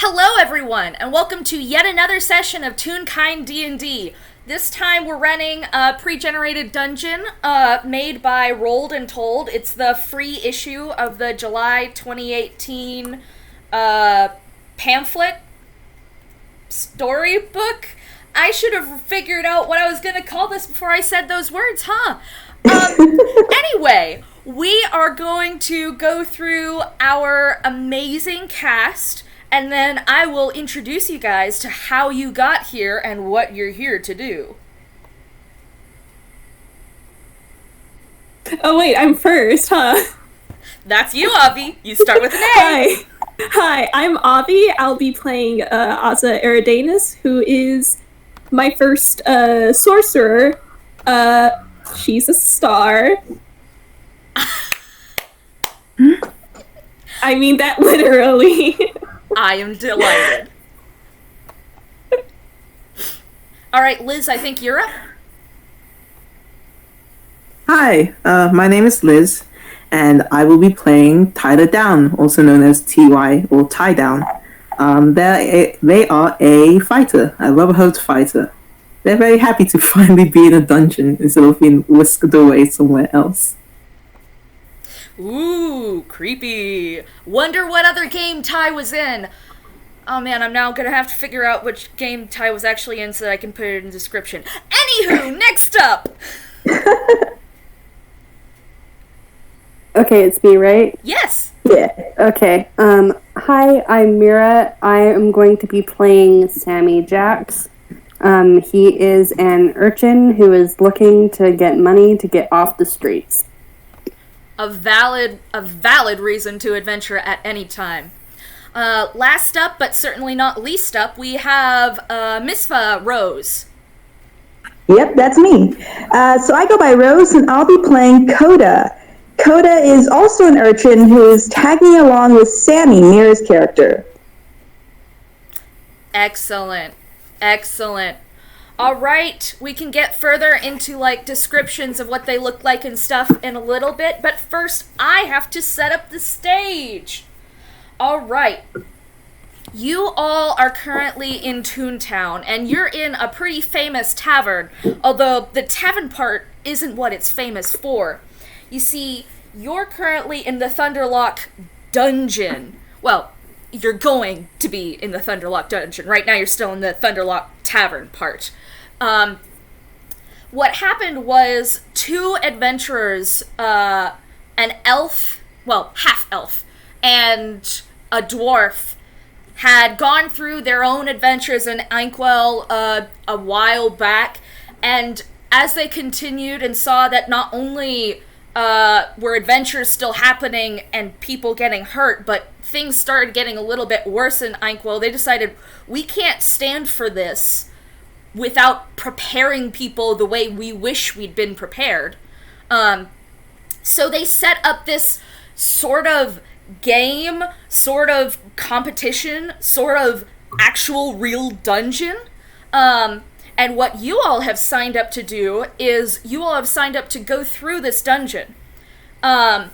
Hello everyone, and welcome to yet another session of Toonkind D&D. This time we're running a pre-generated dungeon made by RolledNTold. It's the free issue of the July 2018 pamphlet storybook. I should have figured out what I was going to call this before I said those words, huh? Anyway, we are going to go through our amazing cast, and then I will introduce you guys to how you got here and what you're here to do. Oh wait, I'm first, huh? That's you, Avi. You start with an A. Hi, I'm Avi. I'll be playing Asa Eridanus, who is my first sorcerer. She's a star. I mean that literally. I am delighted. Alright, Liz, I think you're up. Hi, my name is Liz, and I will be playing Tyler Down, also known as TY or Tie Down. They are a fighter, a rubber-hosed fighter. They're very happy to finally be in a dungeon instead of being whisked away somewhere else. Ooh, creepy. Wonder what other game Ty was in. Oh man, I'm now gonna have to figure out which game Ty was actually in so that I can put it in the description. Anywho, next up! Okay, it's me, right? Yes! Yeah. Okay. Hi, I'm Mira. I am going to be playing Sammy Jax. He is an urchin who is looking to get money to get off the streets. A valid reason to adventure at any time. Last up, but certainly not least up, we have Misfa Rose. Yep, that's me. So I go by Rose, and I'll be playing Coda. Coda is also an urchin who is tagging along with Sammy, Mira's character. Excellent. All right, we can get further into descriptions of what they look like and stuff in a little bit, but first I have to set up the stage. All right. You all are currently in Toontown, and you're in a pretty famous tavern, although the tavern part isn't what it's famous for. You see, you're currently in the Thunderlock dungeon. Well, you're going to be in the Thunderlock dungeon. Right now you're still in the Thunderlock tavern part. What happened was two adventurers, an elf, well, half-elf, and a dwarf had gone through their own adventures in Inkwell a while back, and as they continued and saw that not only were adventures still happening and people getting hurt, but things started getting a little bit worse in Inkwell, they decided, we can't stand for this without preparing people the way we wish we'd been prepared. So they set up this sort of game, sort of competition, sort of actual real dungeon. And what you all have signed up to do is you all have signed up to go through this dungeon. The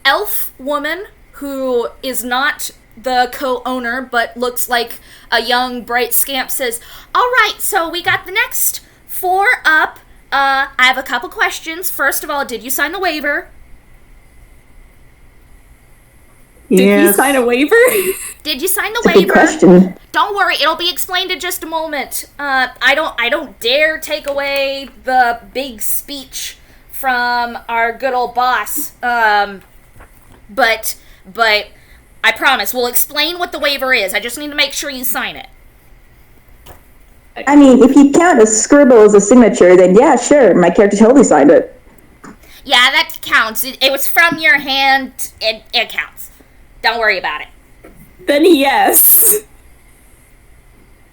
elf woman, who is not the co-owner but looks like a young bright scamp, says, all right, so we got the next four up. I have a couple questions. First of all, did you sign the waiver? Did you sign a waiver? Did you sign the That's a good waiver? question. Don't worry, it'll be explained in just a moment. I don't dare take away the big speech from our good old boss. But I promise we'll explain what the waiver is. I just need to make sure you sign it. I mean, if you count a scribble as a signature, then yeah, sure, my character totally signed it. Yeah, that counts. It was from your hand. It counts. Don't worry about it. Then yes.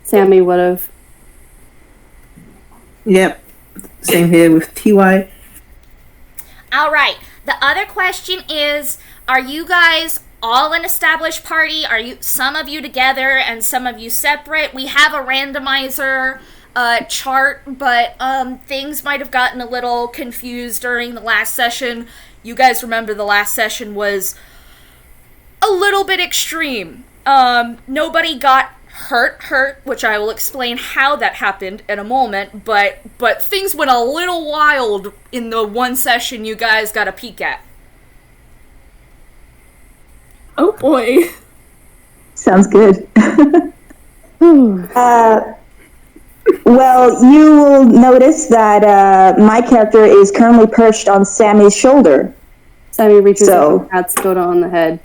Sammy would have. Yep, same here with TY. All right. The other question is, are you guys all an established party? Are you some of you together and some of you separate? We have a randomizer chart, but things might have gotten a little confused during the last session. You guys remember the last session was a little bit extreme. Nobody got hurt, which I will explain how that happened in a moment, but things went a little wild in the one session you guys got a peek at. Oh boy. Sounds good. Well, you will notice that my character is currently perched on Sammy's shoulder. Sammy reaches up and pats Coda on the head.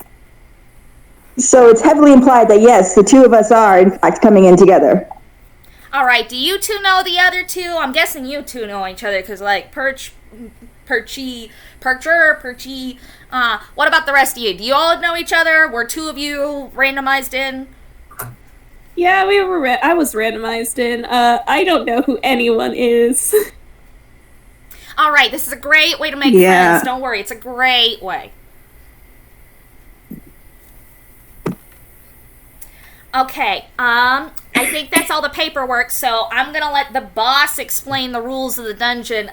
So it's heavily implied that, yes, the two of us are, in fact, coming in together. Alright, do you two know the other two? I'm guessing you two know each other, because, like, Percher, Perchy, what about the rest of you? Do you all know each other? Were two of you randomized in? Yeah, I was randomized in. I don't know who anyone is. Alright, this is a great way to make friends. Don't worry, it's a great way. Okay, I think that's all the paperwork, so I'm gonna let the boss explain the rules of the dungeon.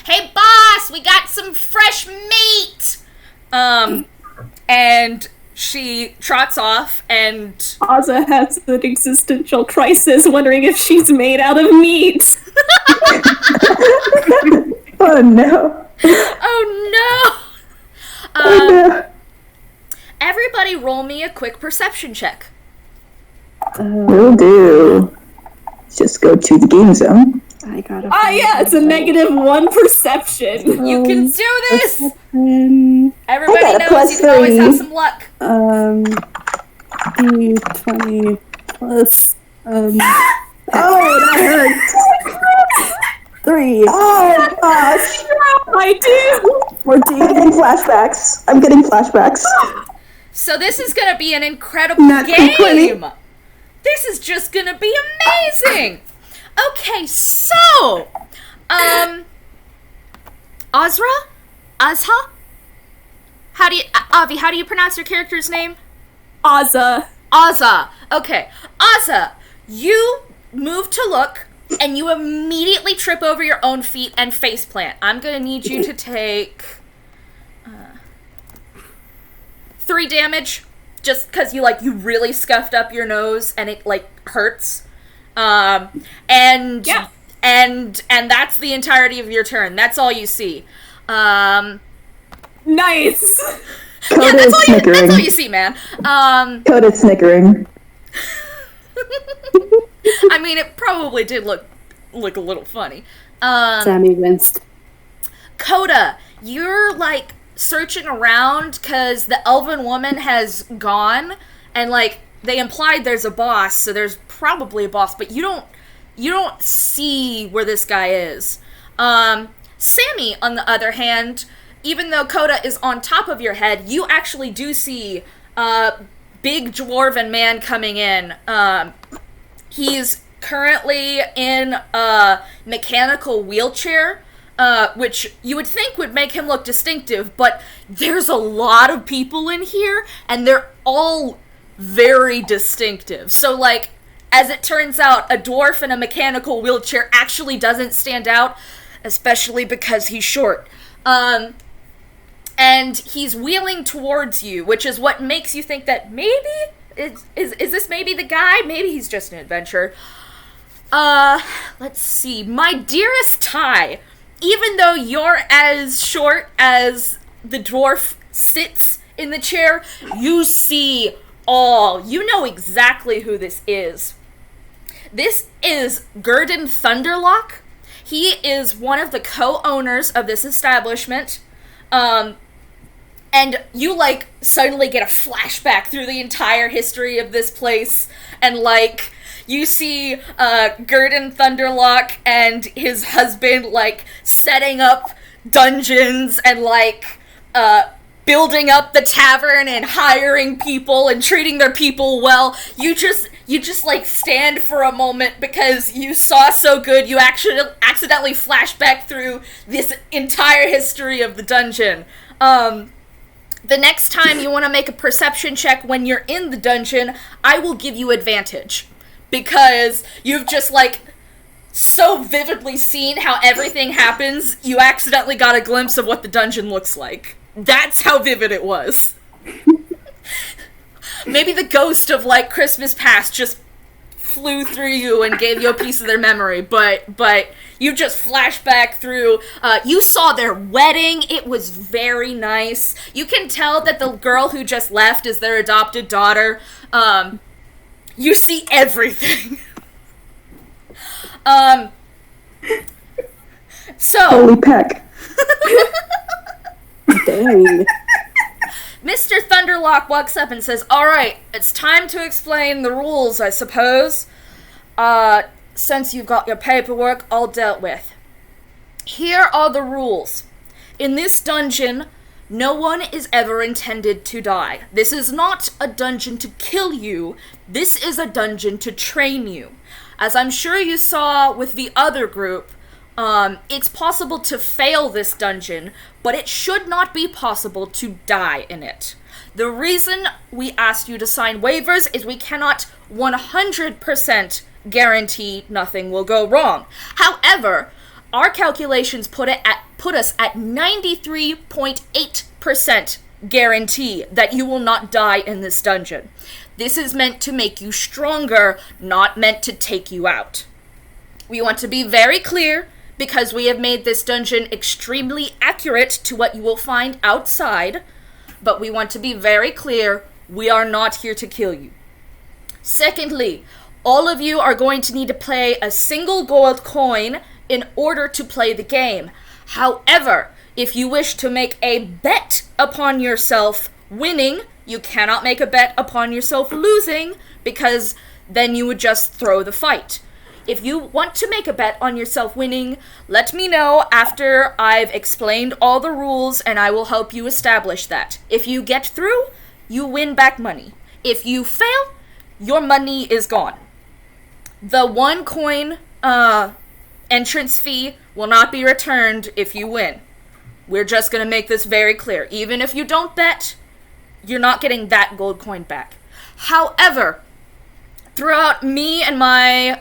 Hey boss, we got some fresh meat! And she trots off, and Ozza has an existential crisis, wondering if she's made out of meat. Oh no. Oh no! Everybody roll me a quick perception check. Will do. Let's just go to the game zone. I got it's a -1 perception. You can do this! I Everybody got a knows you can always +3. have some luck. D20 plus, Oh, that hurts. 3. Oh, gosh. I do. I'm getting flashbacks. So this is gonna be an incredible Not game! 20. This is just gonna be amazing! Okay, so, Azra? Azha? Avi, how do you pronounce your character's name? Ozza. Azza. Okay, Azza, you move to look, and you immediately trip over your own feet and faceplant. I'm gonna need you to take 3 damage, just because you really scuffed up your nose and it hurts. And that's the entirety of your turn. That's all you see. Nice. Coda's snickering. That's all you see, man. Coda's snickering. I mean, it probably did look a little funny. Sammy winced. Coda, you're searching around because the elven woman has gone, and they implied there's a boss, so there's probably a boss, but you don't see where this guy is. Sammy, on the other hand, even though Coda is on top of your head, you actually do see a big dwarven man coming in. He's currently in a mechanical wheelchair, which you would think would make him look distinctive, but there's a lot of people in here, and they're all very distinctive. So, as it turns out, a dwarf in a mechanical wheelchair actually doesn't stand out, especially because he's short. And he's wheeling towards you, which is what makes you think that maybe, is this maybe the guy? Maybe he's just an adventurer. Let's see. My dearest Ty, even though you're as short as the dwarf sits in the chair, you see all. You know exactly who this is. This is Gurdon Thunderlock. He is one of the co-owners of this establishment. And you, suddenly get a flashback through the entire history of this place, and, you see, Gurdon Thunderlock and his husband, setting up dungeons and, building up the tavern and hiring people and treating their people well. You just stand for a moment because you saw so good you actually accidentally flashed back through this entire history of the dungeon. The next time you want to make a perception check when you're in the dungeon, I will give you advantage. Because you've just, so vividly seen how everything happens, you accidentally got a glimpse of what the dungeon looks like. That's how vivid it was. Maybe the ghost of, like, Christmas past just flew through you and gave you a piece of their memory, but you just flash back through. You saw their wedding. It was very nice. You can tell that the girl who just left is their adopted daughter. You see everything. So Holy peck. Dang. Mr. Thunderlock walks up and says, "Alright, it's time to explain the rules, I suppose. Since you've got your paperwork all dealt with. Here are the rules. In this dungeon, no one is ever intended to die. This is not a dungeon to kill you. This is a dungeon to train you. As I'm sure you saw with the other group, it's possible to fail this dungeon, but it should not be possible to die in it. The reason we asked you to sign waivers is we cannot 100% guarantee nothing will go wrong. However, our calculations put us at 93.8% guarantee that you will not die in this dungeon. This is meant to make you stronger, not meant to take you out. We want to be very clear, because we have made this dungeon extremely accurate to what you will find outside, but we want to be very clear, we are not here to kill you. Secondly, all of you are going to need to pay a single gold coin in order to play the game. However, if you wish to make a bet upon yourself winning, you cannot make a bet upon yourself losing, because then you would just throw the fight. If you want to make a bet on yourself winning, let me know after I've explained all the rules and I will help you establish that. If you get through, you win back money. If you fail, your money is gone. The 1 coin entrance fee will not be returned if you win. We're just going to make this very clear. Even if you don't bet, you're not getting that gold coin back. However, throughout me and my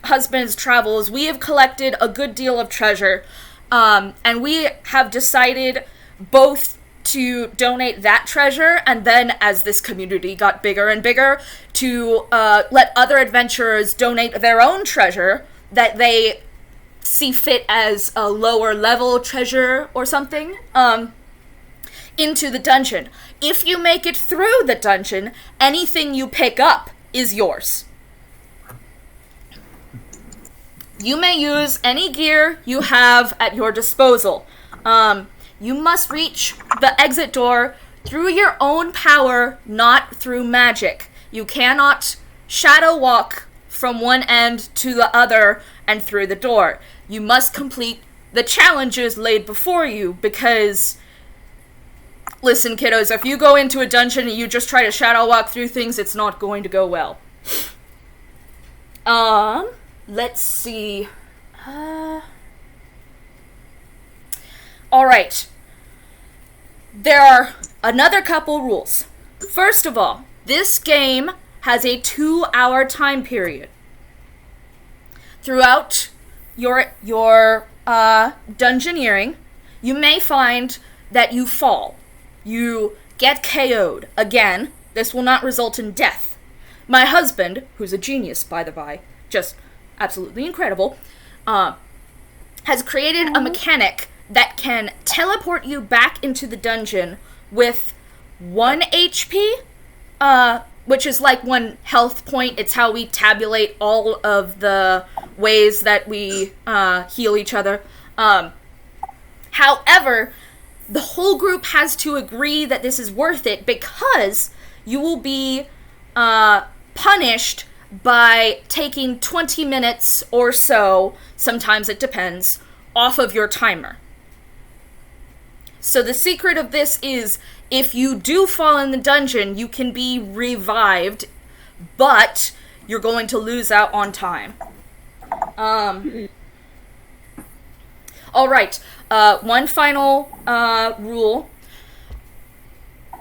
husband's travels, we have collected a good deal of treasure, and we have decided both to donate that treasure, and then as this community got bigger and bigger, to let other adventurers donate their own treasure that they see fit as a lower level treasure or something, into the dungeon. If you make it through the dungeon, anything you pick up is yours. You may use any gear you have at your disposal. You must reach the exit door through your own power, not through magic. You cannot shadow walk from one end to the other and through the door. You must complete the challenges laid before you, because listen, kiddos, if you go into a dungeon and you just try to shadow walk through things, it's not going to go well. Let's see. Alright. There are another couple rules. First of all, this game has a 2-hour time period. Throughout your dungeoneering, you may find that you fall. You get KO'd. Again, this will not result in death. My husband, who's a genius, by the by, just absolutely incredible, has created a mechanic that can teleport you back into the dungeon with 1 HP, which is like 1 health point. It's how we tabulate all of the ways that we heal each other. However, the whole group has to agree that this is worth it, because you will be punished by taking 20 minutes or so, sometimes it depends, off of your timer. So the secret of this is, if you do fall in the dungeon, you can be revived, but you're going to lose out on time. Alright, one final rule.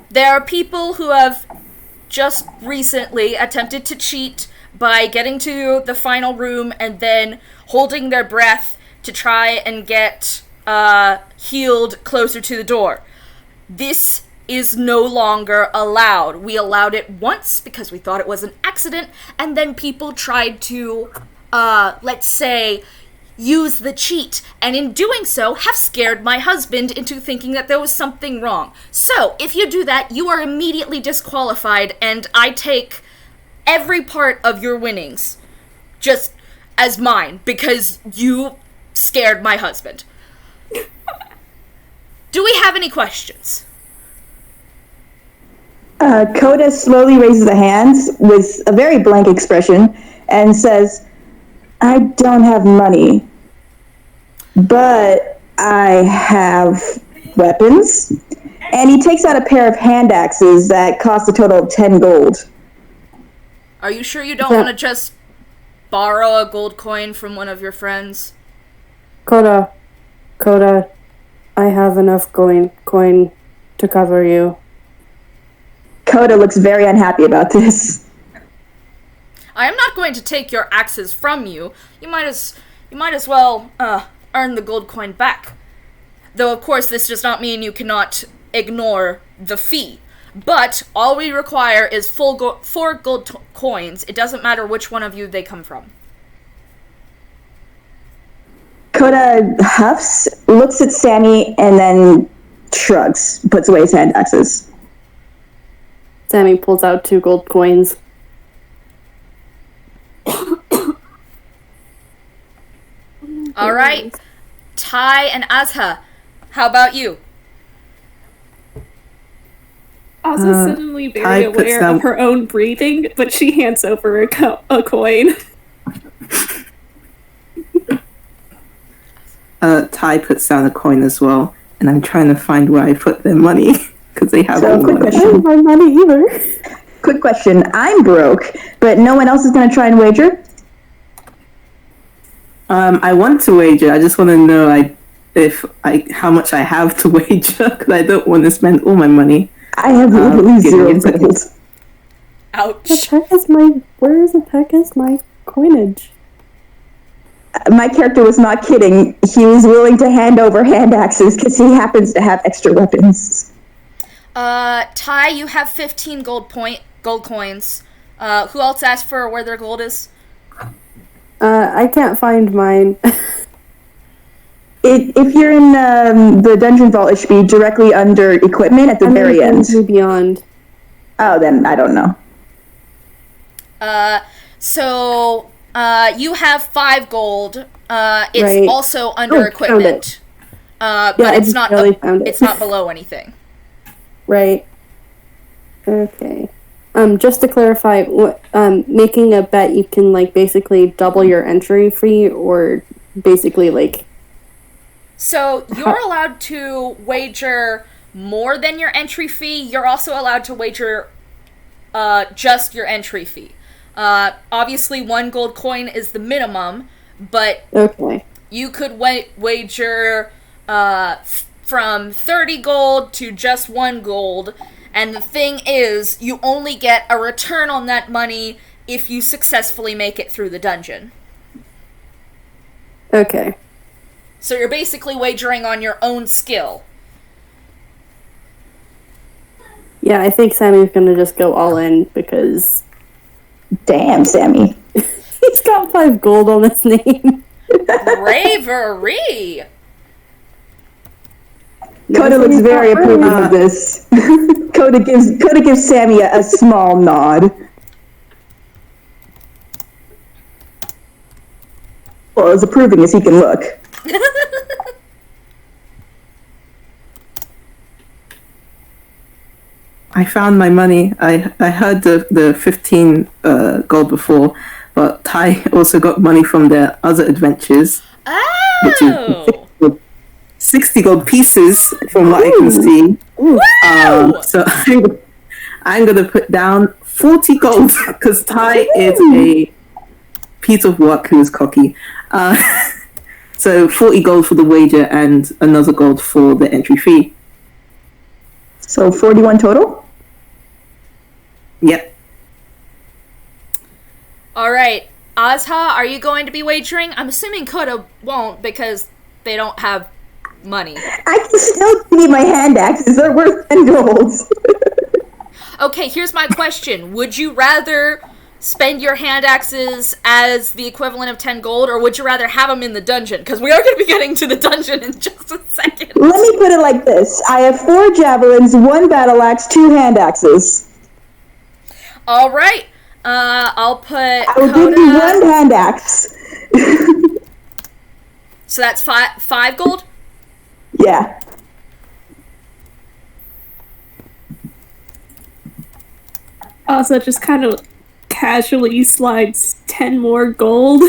There are people who have just recently attempted to cheat by getting to the final room and then holding their breath to try and get healed closer to the door. This is no longer allowed. We allowed it once because we thought it was an accident, and then people tried to, let's say, use the cheat, and in doing so have scared my husband into thinking that there was something wrong. So, if you do that, you are immediately disqualified, and I take every part of your winnings just as mine, because you scared my husband. Do we have any questions? Coda slowly raises a hand with a very blank expression and says, I don't have money, but I have weapons. And he takes out a pair of hand axes that cost a total of 10 gold. Are you sure you don't want to just borrow a gold coin from one of your friends? Coda, I have enough coin to cover you. Coda looks very unhappy about this. I am not going to take your axes from you. You might as well earn the gold coin back. Though of course this does not mean you cannot ignore the fee. But all we require is 4 gold coins. It doesn't matter which one of you they come from. Coda huffs, looks at Sammy, and then shrugs, puts away his hand axes. Sammy pulls out 2 gold coins. All right, Ty and Azha, how about you? Asa suddenly very aware of her own breathing, but she hands over a coin. Ty puts down a coin as well, and I'm trying to find where I put their money, because they have all quick the money. question. I don't have money either. Quick question. I'm broke, but no one else is going to try and wager? I want to wager. I just want to know how much I have to wager, because I don't want to spend all my money. I have literally 0 gold. Ouch. Where the heck is my coinage? My character was not kidding. He was willing to hand over hand axes because he happens to have extra weapons. Ty, you have 15 gold coins. Who else asked for where their gold is? I can't find mine. If you're in the dungeon vault, it should be directly under equipment at the very end. Beyond. Oh, then I don't know. So you have 5 gold. It's Right. also under Oh, equipment. But I it's just not barely found it. it's not below anything. Right. Okay. Just to clarify, making a bet, you can basically double your entry fee, or basically So you're allowed to wager more than your entry fee. You're also allowed to wager just your entry fee. Obviously, 1 gold coin is the minimum, but okay. you could wager from 30 gold to just 1 gold. And the thing is, you only get a return on that money if you successfully make it through the dungeon. Okay. So you're basically wagering on your own skill. Yeah, I think Sammy's gonna just go all in because Damn, Sammy. he's got 5 gold on his name. Bravery! Coda looks very approving of this. Coda gives Sammy a small nod. Well, as approving as he can look. I found my money. I heard the 15 gold before, but Ty also got money from their other adventures. Which Oh! is 60 gold pieces from what I can see. So I'm going to put down 40 gold because Ty is a piece of work who is cocky. So 40 gold for the wager and another gold for the entry fee. So 41 total? Yep. Alright, Azha, are you going to be wagering? I'm assuming Koda won't because they don't have money. I can still give my hand axes. They're worth 10 golds. Okay, here's my question. Would you rather spend your hand axes as the equivalent of 10 gold, or would you rather have them in the dungeon? Because we are going to be getting to the dungeon in just a second. Let me put it like this. I have 4 javelins, 1 battle axe, 2 hand axes. All right. I'll put I will give you 1 hand axe. So that's 5 gold? Yeah. Also, just kind of casually slides 10 more gold.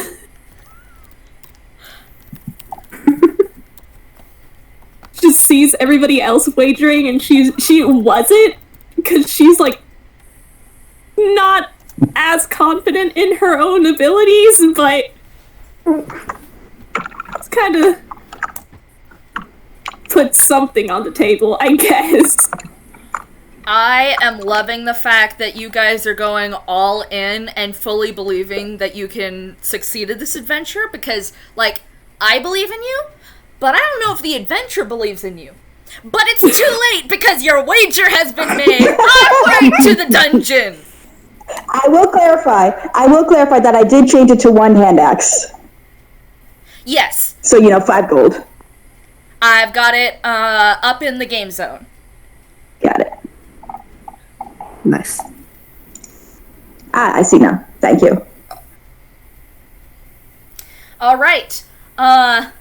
Just sees everybody else wagering, and she wasn't, because she's like not as confident in her own abilities, but it's kind of put something on the table, I guess. I am loving the fact that you guys are going all in and fully believing that you can succeed at this adventure, because, like, I believe in you, but I don't know if the adventure believes in you. But it's too late because your wager has been made. Onward to the dungeon! I will clarify that I did change it to 1 hand axe. Yes. So, 5 gold. I've got it up in the game zone. Got it. Nice. I see now. Thank you. All right. The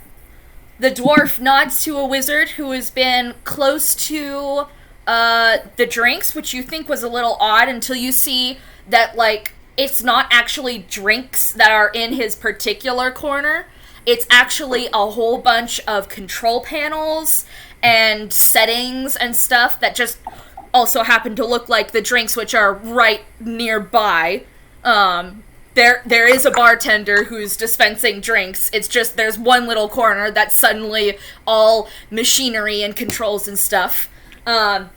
dwarf nods to a wizard who has been close to the drinks, which you think was a little odd until you see that, like, it's not actually drinks that are in his particular corner. It's actually a whole bunch of control panels and settings and stuff that just also happen to look like the drinks, which are right nearby. There is a bartender who's dispensing drinks. It's just there's one little corner that's suddenly all machinery and controls and stuff. And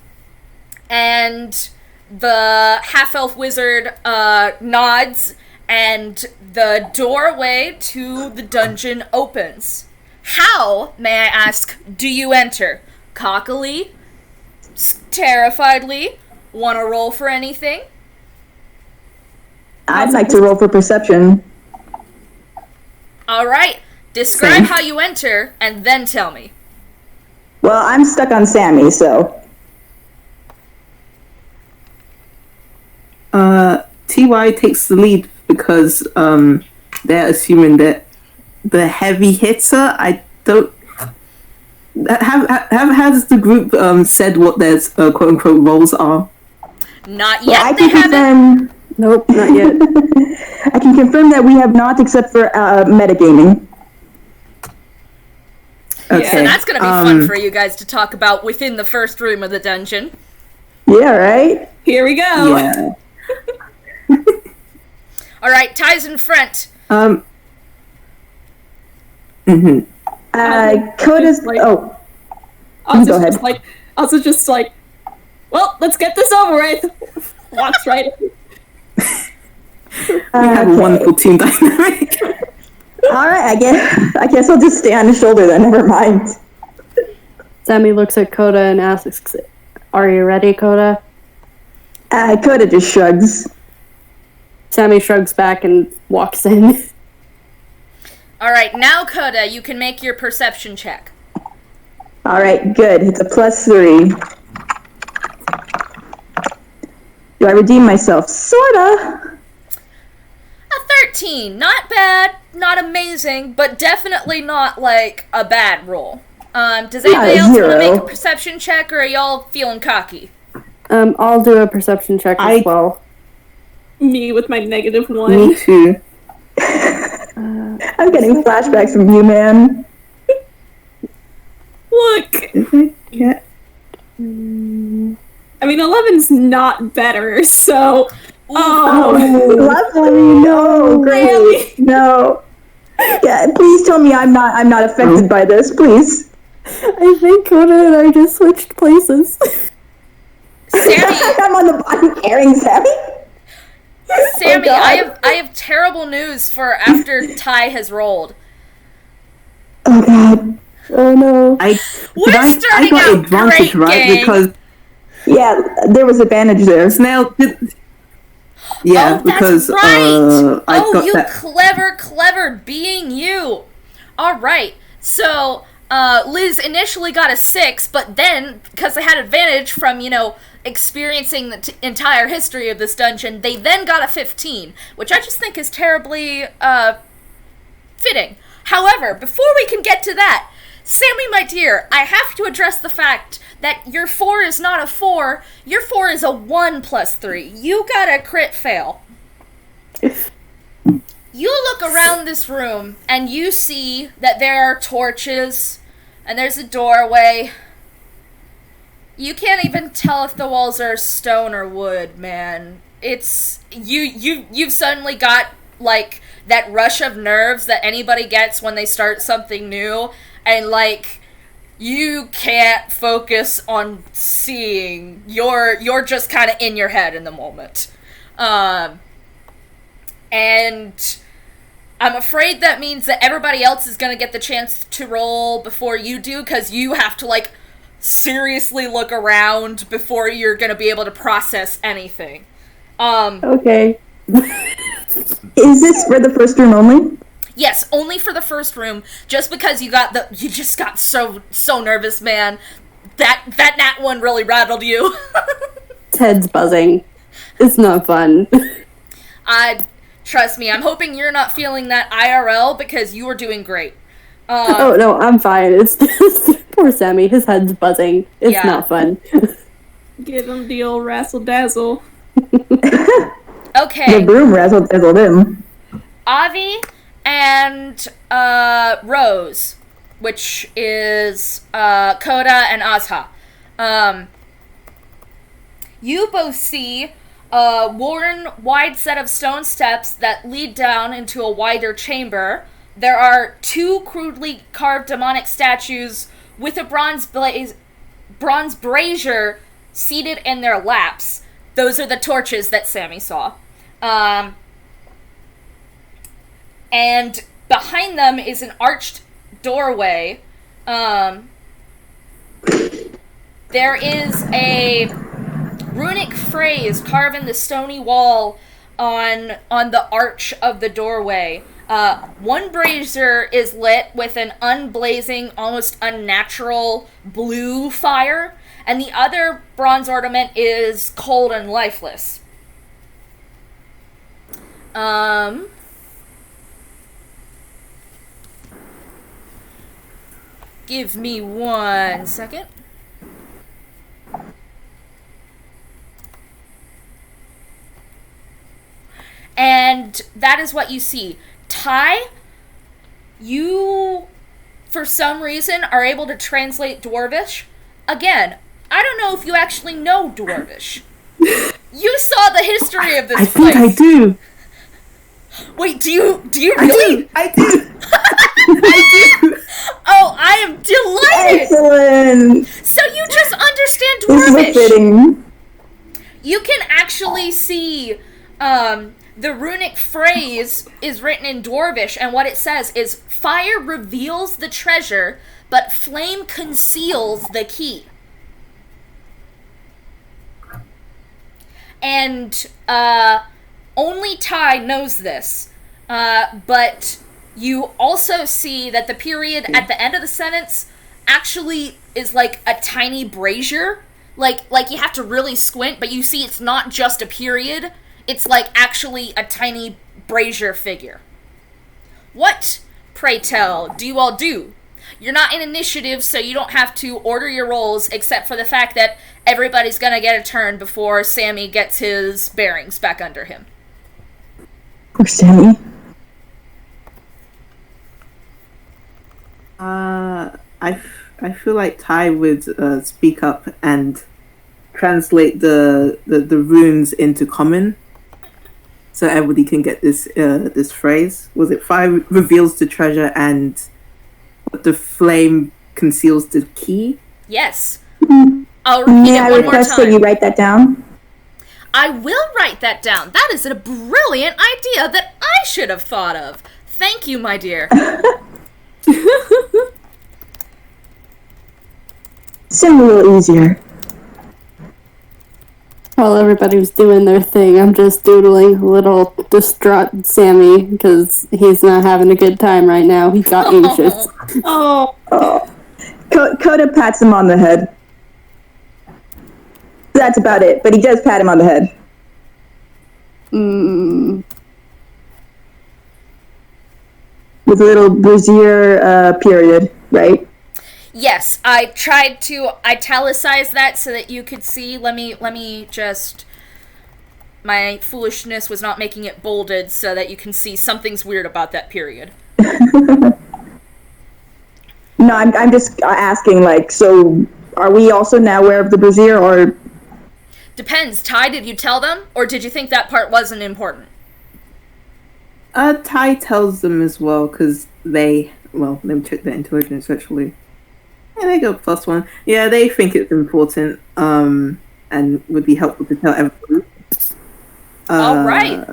the half-elf wizard nods, and the doorway to the dungeon opens. How, may I ask, do you enter? Cockily? Terrifiedly? Want to roll for anything? I'd like to roll for perception. All right. Describe how you enter, and then tell me. Well, I'm stuck on Sammy, so... TY takes the lead because they're assuming that the heavy hitter, I don't... Has the group said what their quote-unquote roles are? Not Well, yet, I they can haven't. confirm... Nope, not yet. I can confirm that we have not, except for metagaming. Okay. So that's going to be fun for you guys to talk about within the first room of the dungeon. Yeah, right? Here we go. Yeah. All right, Ty's in front. Coda's... like- Oh, Also go ahead. just like, well, let's get this over with. Walks right in. We have a wonderful team dynamic. alright, I guess I'll just stay on his shoulder then, never mind. Sammy looks at Coda and asks, "Are you ready, Coda?" Coda just shrugs. Sammy shrugs back and walks in. All right, now, Coda, you can make your perception check. Alright, good. It's a +3. Do I redeem myself? Sorta. A 13. Not bad, not amazing, but definitely not, like, a bad roll. Does anybody else want to make a perception check, or are y'all feeling cocky? I'll do a perception check as well. Me with my -1. Me too. I'm getting flashbacks from you, man. Look, Yeah. I mean, 11's not better, so... Lovely. No, great. No. Yeah, please tell me I'm not affected by this, please. I think Coda and I just switched places. Sammy, I'm on the bottom carrying Sammy. Sammy, God. I have terrible news for after Ty has rolled. Oh god. Oh no. We're starting got out advantage, great, right? gang. Because Yeah, there was advantage there. Snail did. Yeah, Oh, because that's right. I got you that. clever being you. All right. So, Liz initially got a 6, but then, because they had advantage from, experiencing the entire history of this dungeon, they then got a 15, which I just think is terribly, fitting. However, before we can get to that, Sammy, my dear, I have to address the fact that your 4 is not a 4, your 4 is a 1 plus 3. You got a crit fail. You look around this room, and you see that there are torches, and there's a doorway. You can't even tell if the walls are stone or wood, man. It's... You've suddenly got, like, that rush of nerves that anybody gets when they start something new, and, like, you can't focus on seeing. You're just kind of in your head in the moment. And I'm afraid that means that everybody else is going to get the chance to roll before you do, because you have to, like, seriously look around before you're going to be able to process anything. Okay. Is this for the first room only? Yes, only for the first room, just because you just got so nervous, man. That nat one really rattled you. His head's buzzing. It's not fun. Trust me, I'm hoping you're not feeling that IRL, because you are doing great. Oh no, I'm fine. It's just poor Sammy. His head's buzzing. It's not fun. Give him the old razzle dazzle. Okay. The broom razzled him. Avi and Rose, which is Koda and Azha. You both see a worn, wide set of stone steps that lead down into a wider chamber. There are 2 crudely carved demonic statues with a bronze brazier seated in their laps. Those are the torches that Sammy saw. And behind them is an arched doorway. There is a runic phrase carved in the stony wall on the arch of the doorway. One brazier is lit with an unblazing, almost unnatural blue fire, and the other bronze ornament is cold and lifeless. Give me 1 second. And that is what you see. Ty, you, for some reason, are able to translate Dwarvish. Again, I don't know if you actually know Dwarvish. You saw the history of this place. I think I do. Wait, do you really? I do. I do. Oh, I am delighted! Excellent! So you just understand This is Dwarvish. fitting. You can actually see, the runic phrase is written in Dwarvish, and what it says is, fire reveals the treasure, but flame conceals the key. And, only Ty knows this, but you also see that the period at the end of the sentence actually is like a tiny brazier. Like you have to really squint, but you see it's not just a period. It's like actually a tiny brazier figure. What, pray tell, do you all do? You're not in initiative, so you don't have to order your rolls, except for the fact that everybody's gonna get a turn before Sammy gets his bearings back under him. Poor Sammy. I feel like Ty would speak up and translate the runes into common, so everybody can get this phrase. Was it fire reveals the treasure and the flame conceals the key? Yes. I'll repeat May it I one more request that time. you write that down? I will write that down. That is a brilliant idea that I should have thought of. Thank you, my dear. seemed a little easier. While everybody was doing their thing, I'm just doodling a little distraught Sammy because he's not having a good time right now. He got anxious. Oh. Coda pats him on the head. That's about it, but he does pat him on the head. With a little brazier period, right? Yes, I tried to italicize that so that you could see. Let me just... My foolishness was not making it bolded so that you can see something's weird about that period. No, I'm just asking, like, so are we also now aware of the brazier, or... Depends. Ty, did you tell them? Or did you think that part wasn't important? Ty tells them as well, because they took their intelligence, actually. Yeah, they go +1. Yeah, they think it's important, and would be helpful to tell everyone. All right.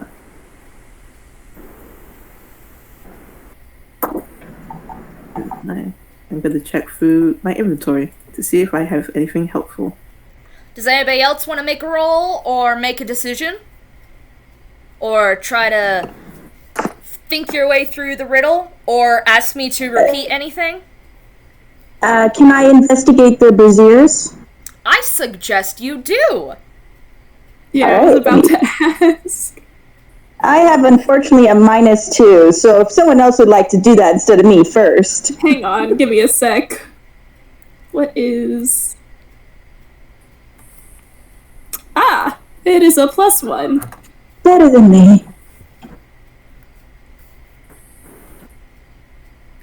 I'm going to check through my inventory to see if I have anything helpful. Does anybody else want to make a roll or make a decision? Or try to think your way through the riddle? Or ask me to repeat anything? Can I investigate the braziers? I suggest you do. Yeah, I was about to ask. I have, unfortunately, a -2, so if someone else would like to do that instead of me first. Hang on, give me a sec. What is... Ah, it is a +1. Better than me.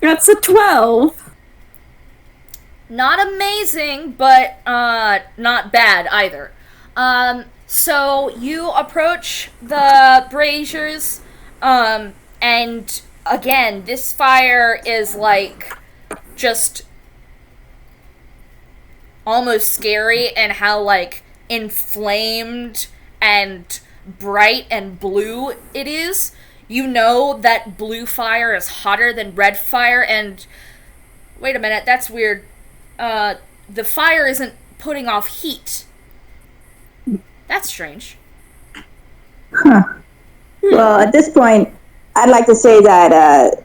That's a 12. Not amazing, but not bad either. So you approach the braziers, and again, this fire is like just almost scary and how like inflamed and bright and blue it is. You know that blue fire is hotter than red fire, and wait a minute, that's weird. The fire isn't putting off heat. That's strange. Huh. Well, at this point, I'd like to say that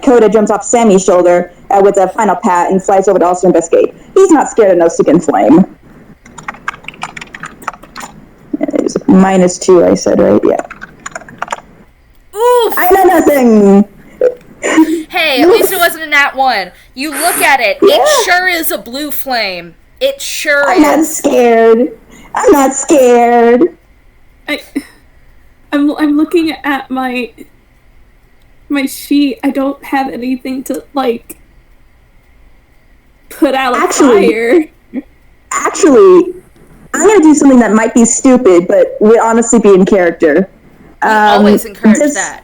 Coda jumps off Sammy's shoulder with a final pat and flies over to also investigate. He's not scared of no sticking flame. It was a -2, I said, right? Yeah. Oof! I know nothing! Hey, at least it wasn't a nat 1. You look at it, it sure is a blue flame. It sure I'm not scared. I'm not scared. I'm looking at my sheet. I don't have anything to like put out a fire. Actually, I'm gonna do something that might be stupid, but would honestly be in character. We always encourage that.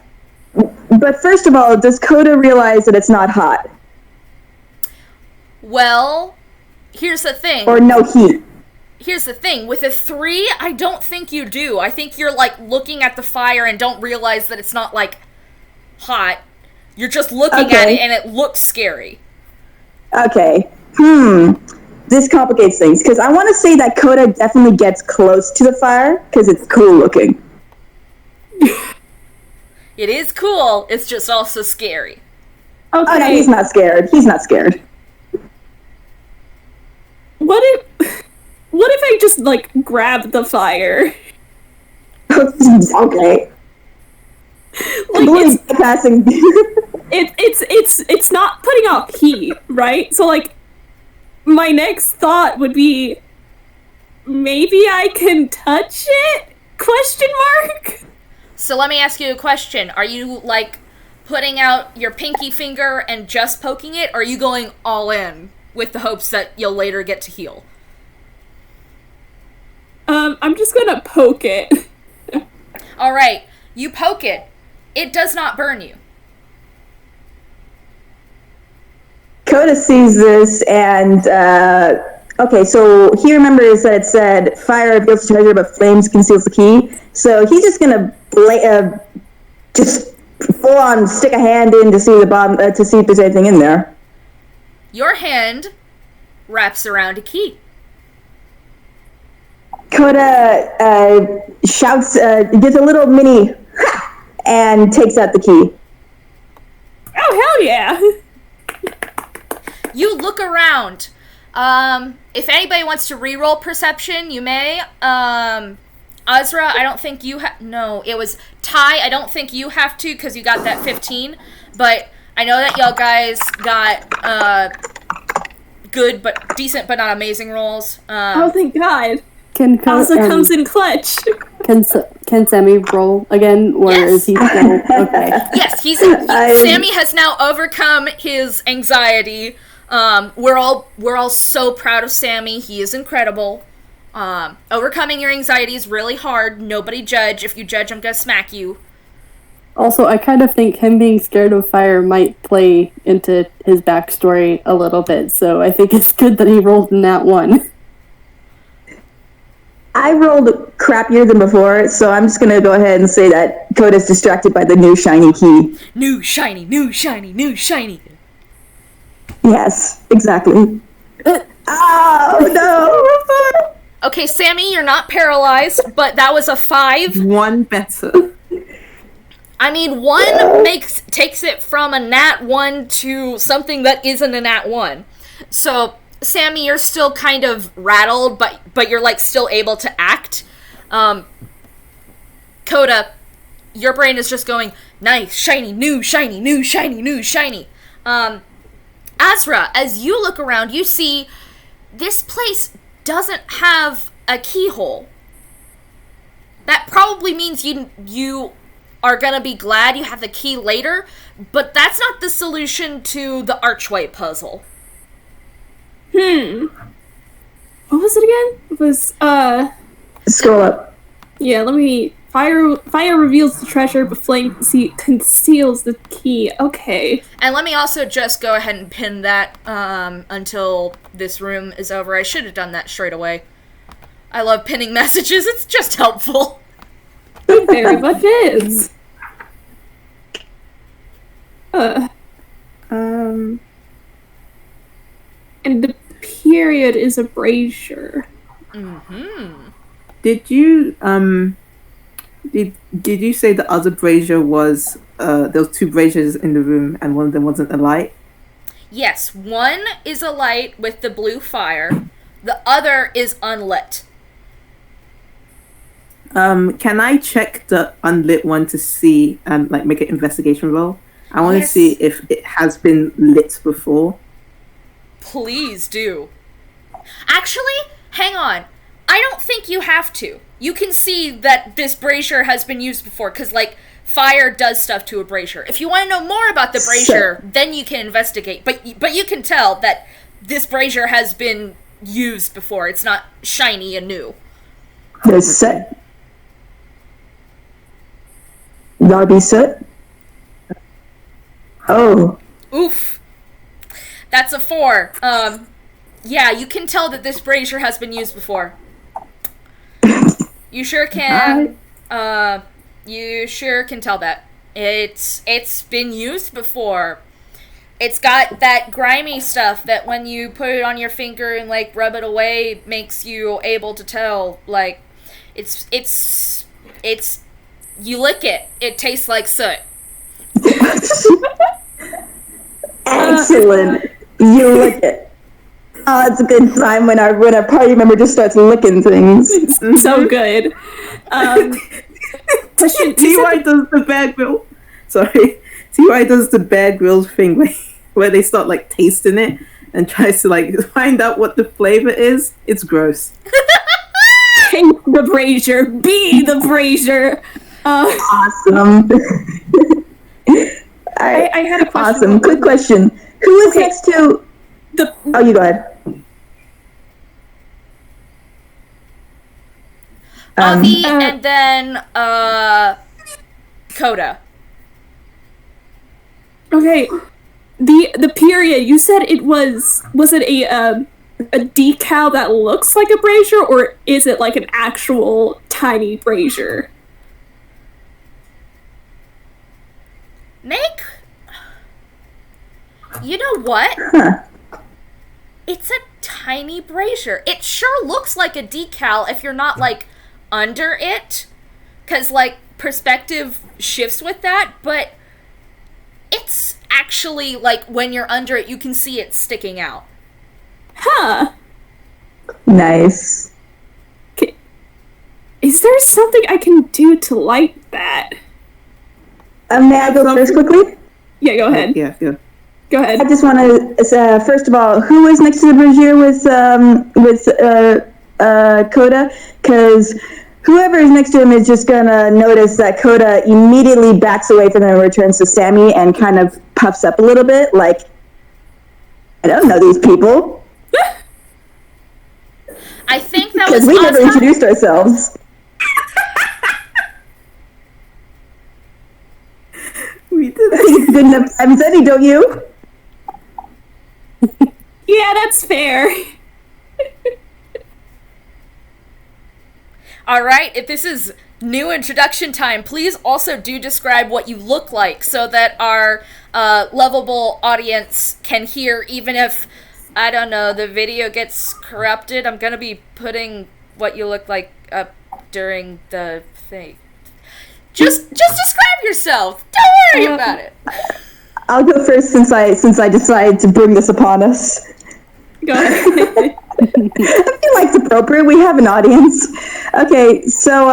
But first of all, does Coda realize that it's not hot? Well, here's the thing. Or no heat? Here's the thing. With a 3, I don't think you do. I think you're, like, looking at the fire and don't realize that it's not, like, hot. You're just looking at it and it looks scary. Okay. This complicates things, because I want to say that Coda definitely gets close to the fire, because it's cool looking. It is cool, it's just also scary. Okay. Oh, no, he's not scared. He's not scared. What if I just, like, grab the fire? Okay. Like, it's passing. it's not putting off heat, right? So, like, my next thought would be, maybe I can touch it? Question mark? So let me ask you a question. Are you, like, putting out your pinky finger and just poking it, or are you going all in with the hopes that you'll later get to heal? I'm just gonna poke it. Alright, you poke it. It does not burn you. Coda sees this and, okay, so he remembers that it said, fire reveals the treasure, but flames conceals the key. So he's just gonna just full on stick a hand in to see the bottom, to see if there's anything in there. Your hand wraps around a key. Coda shouts, gives a little mini and takes out the key. Oh, hell yeah! You look around. If anybody wants to re-roll perception, you may. Azra, I don't think you have... No, it was Ty. I don't think you have to because you got that 15. But I know that y'all guys got good but decent but not amazing rolls. Oh, thank God. Also comes in clutch. Can Sammy roll again, or Yes. is he still okay? Yes, Sammy has now overcome his anxiety. We're all so proud of Sammy. He is incredible. Overcoming your anxiety is really hard. Nobody judge. If you judge, I'm gonna smack you. Also, I kind of think him being scared of fire might play into his backstory a little bit, so I think it's good that he rolled in that one. I rolled crappier than before, so I'm just going to go ahead and say that Coda's distracted by the new shiny key. New shiny, new shiny, new shiny. Yes, exactly. Oh, no! Okay, Sammy, you're not paralyzed, but that was a 5. One better. I mean, 1 takes it from a nat 1 to something that isn't a nat 1. So, Sammy, you're still kind of rattled, but you're, like, still able to act. Coda, your brain is just going, nice, shiny, new, shiny, new, shiny, new, shiny. Azra, as you look around, you see this place doesn't have a keyhole. That probably means you are gonna be glad you have the key later, but that's not the solution to the archway puzzle. What was it again? It was, Scroll up. yeah, let me... Fire reveals the treasure, but flame conceals the key. Okay. And let me also just go ahead and pin that until this room is over. I should have done that straight away. I love pinning messages. It's just helpful. It very much is. And the period is a brazier. Did you did you say the other brazier was there was 2 braziers in the room and one of them wasn't a light? Yes, one is a light with the blue fire. The other is unlit. Can I check the unlit one to see like make an investigation roll? I want to Yes. see if it has been lit before. Please do. Actually, hang on. I don't think you have to. You can see that this brazier has been used before, because, like, fire does stuff to a brazier. If you want to know more about the brazier, then you can investigate. But you can tell that this brazier has been used before. It's not shiny and new. The set. Darby soot. Oh. Oof. That's a 4. Yeah, you can tell that this brazier has been used before. You sure can. You sure can tell that. It's been used before. It's got that grimy stuff that when you put it on your finger and, like, rub it away makes you able to tell, like, it's you lick it, it tastes like soot. Excellent. You lick it. Oh, it's a good time when our party member just starts licking things. So good. Question: T.Y. does the Bear Grill. Sorry, T.Y. does the Bear Grylls thing where they start like tasting it and tries to like find out what the flavor is. It's gross. Taste the brazier. Be the brazier. Awesome. I had a question. Awesome. Quick question. Who is next to... Oh, you go ahead. Avi and then Coda. Okay, the period. You said it was it a decal that looks like a brazier, or is it like an actual tiny brazier? You know what? Huh. It's a tiny brazier. It sure looks like a decal if you're not, like, under it. Because, like, perspective shifts with that, but it's actually, like, when you're under it, you can see it sticking out. Huh. Nice. Is there something I can do to light that? May I go first quickly? Yeah, go ahead. Yeah. Go ahead. I just want to, first of all, who is next to the brazier with Coda? Because whoever is next to him is just gonna notice that Coda immediately backs away from him and returns to Sammy and kind of puffs up a little bit, like, I don't know these people. I think that was Because we never Ozma. introduced ourselves. We did I think it's good enough time, Zeddy, don't you? Yeah, that's fair. Alright, if this is new introduction time, please also do describe what you look like so that our lovable audience can hear, even if, I don't know, the video gets corrupted. I'm gonna be putting what you look like up during the thing. Just describe yourself. Don't worry about it. I'll go first since I decided to bring this upon us. Go ahead. I feel like it's appropriate. We have an audience. Okay, so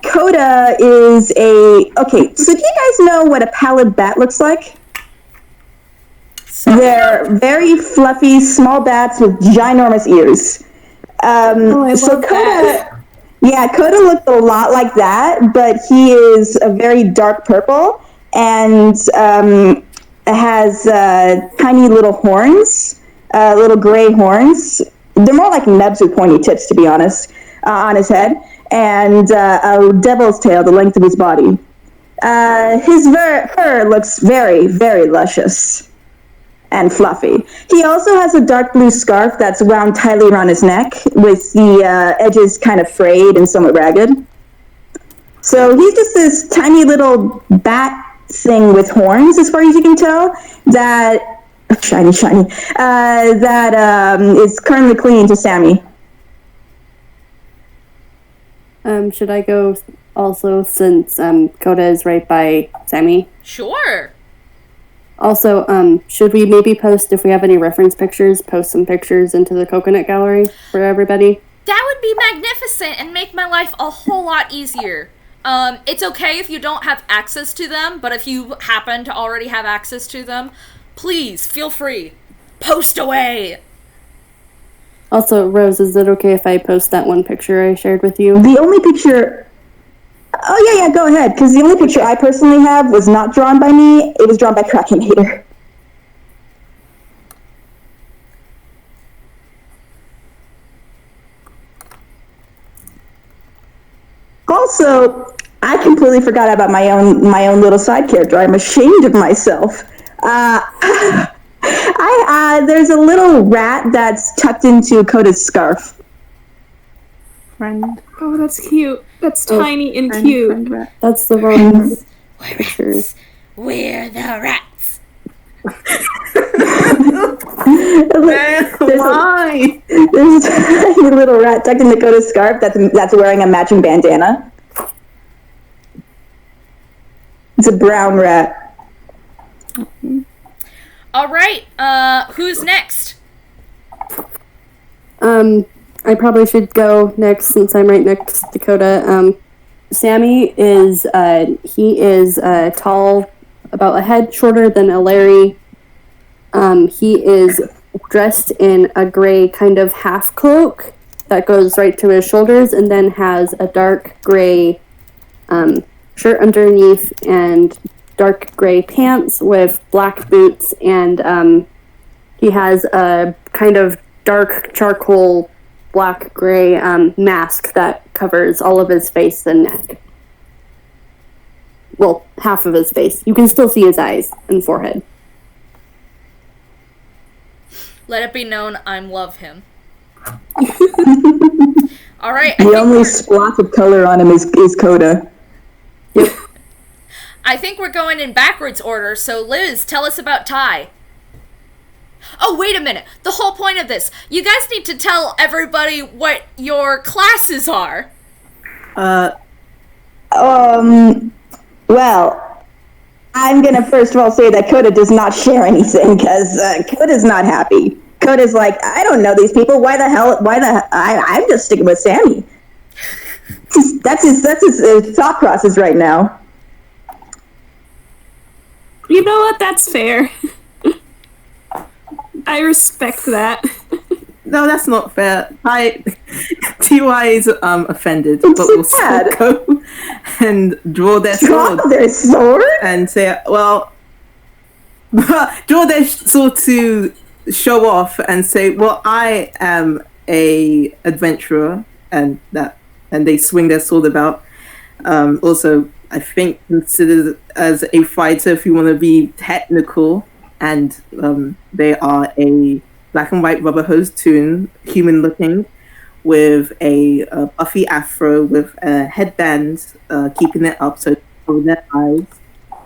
Coda is okay, so do you guys know what a pallid bat looks like? They're very fluffy, small bats with ginormous ears. I So love that. Coda, yeah, Coda looked a lot like that, but he is a very dark purple and has tiny little horns, little gray horns. They're more like nubs with pointy tips, to be honest, on his head, and a devil's tail the length of his body. His fur looks very, very luscious and fluffy. He also has a dark blue scarf that's wound tightly around his neck, with the edges kind of frayed and somewhat ragged. So he's just this tiny little bat thing with horns, as far as you can tell, that shiny, that is currently clinging to Sammy. Should I go also, since Coda is right by Sammy? Sure. Also, should we maybe post, if we have any reference pictures, post some pictures into the Coconut Gallery for everybody? That would be magnificent and make my life a whole lot easier. It's okay if you don't have access to them, but if you happen to already have access to them, please feel free. Post away! Also, Rose, is it okay if I post that one picture I shared with you? The only picture... Oh, yeah, go ahead, because the only picture I personally have was not drawn by me. It was drawn by Krakenhater. Also, I completely forgot about my own little side character. I'm ashamed of myself. There's a little rat that's tucked into Coda's scarf. Friend. Oh, that's cute. That's tiny and cute. That's the wrong We're picture. rats. We're the rats. Why? There's a tiny little rat tucked into Coda's scarf that's wearing a matching bandana. It's a brown rat. Alright, who's next? I probably should go next since I'm right next to Coda. Sammy is, he is tall, about a head shorter than a Larry. He is dressed in a gray kind of half cloak that goes right to his shoulders and then has a dark gray shirt underneath and dark gray pants with black boots, and he has a kind of dark charcoal black gray mask that covers all of his face and neck. Well, half of his face. You can still see his eyes and forehead. Let it be known I love him. Alright, The only splotch of color on him is Coda. I think we're going in backwards order, so Liz, tell us about Ty. Oh, wait a minute. The whole point of this. You guys need to tell everybody what your classes are. Well, I'm gonna first of all say that Coda does not share anything, because Coda's not happy. Coda's like, I don't know these people. I'm just sticking with Sammy. That's his thought process right now. You know what? That's fair. I respect that. No, that's not fair. TY is offended, but will still go and draw their sword. Draw their sword? And say, well, draw their sword to show off and say, well, I am a adventurer, and they swing their sword about. Also, I think considered as a fighter if you want to be technical, and they are a black and white rubber hose tune, human looking, with a puffy afro with a headband keeping it up so over their eyes,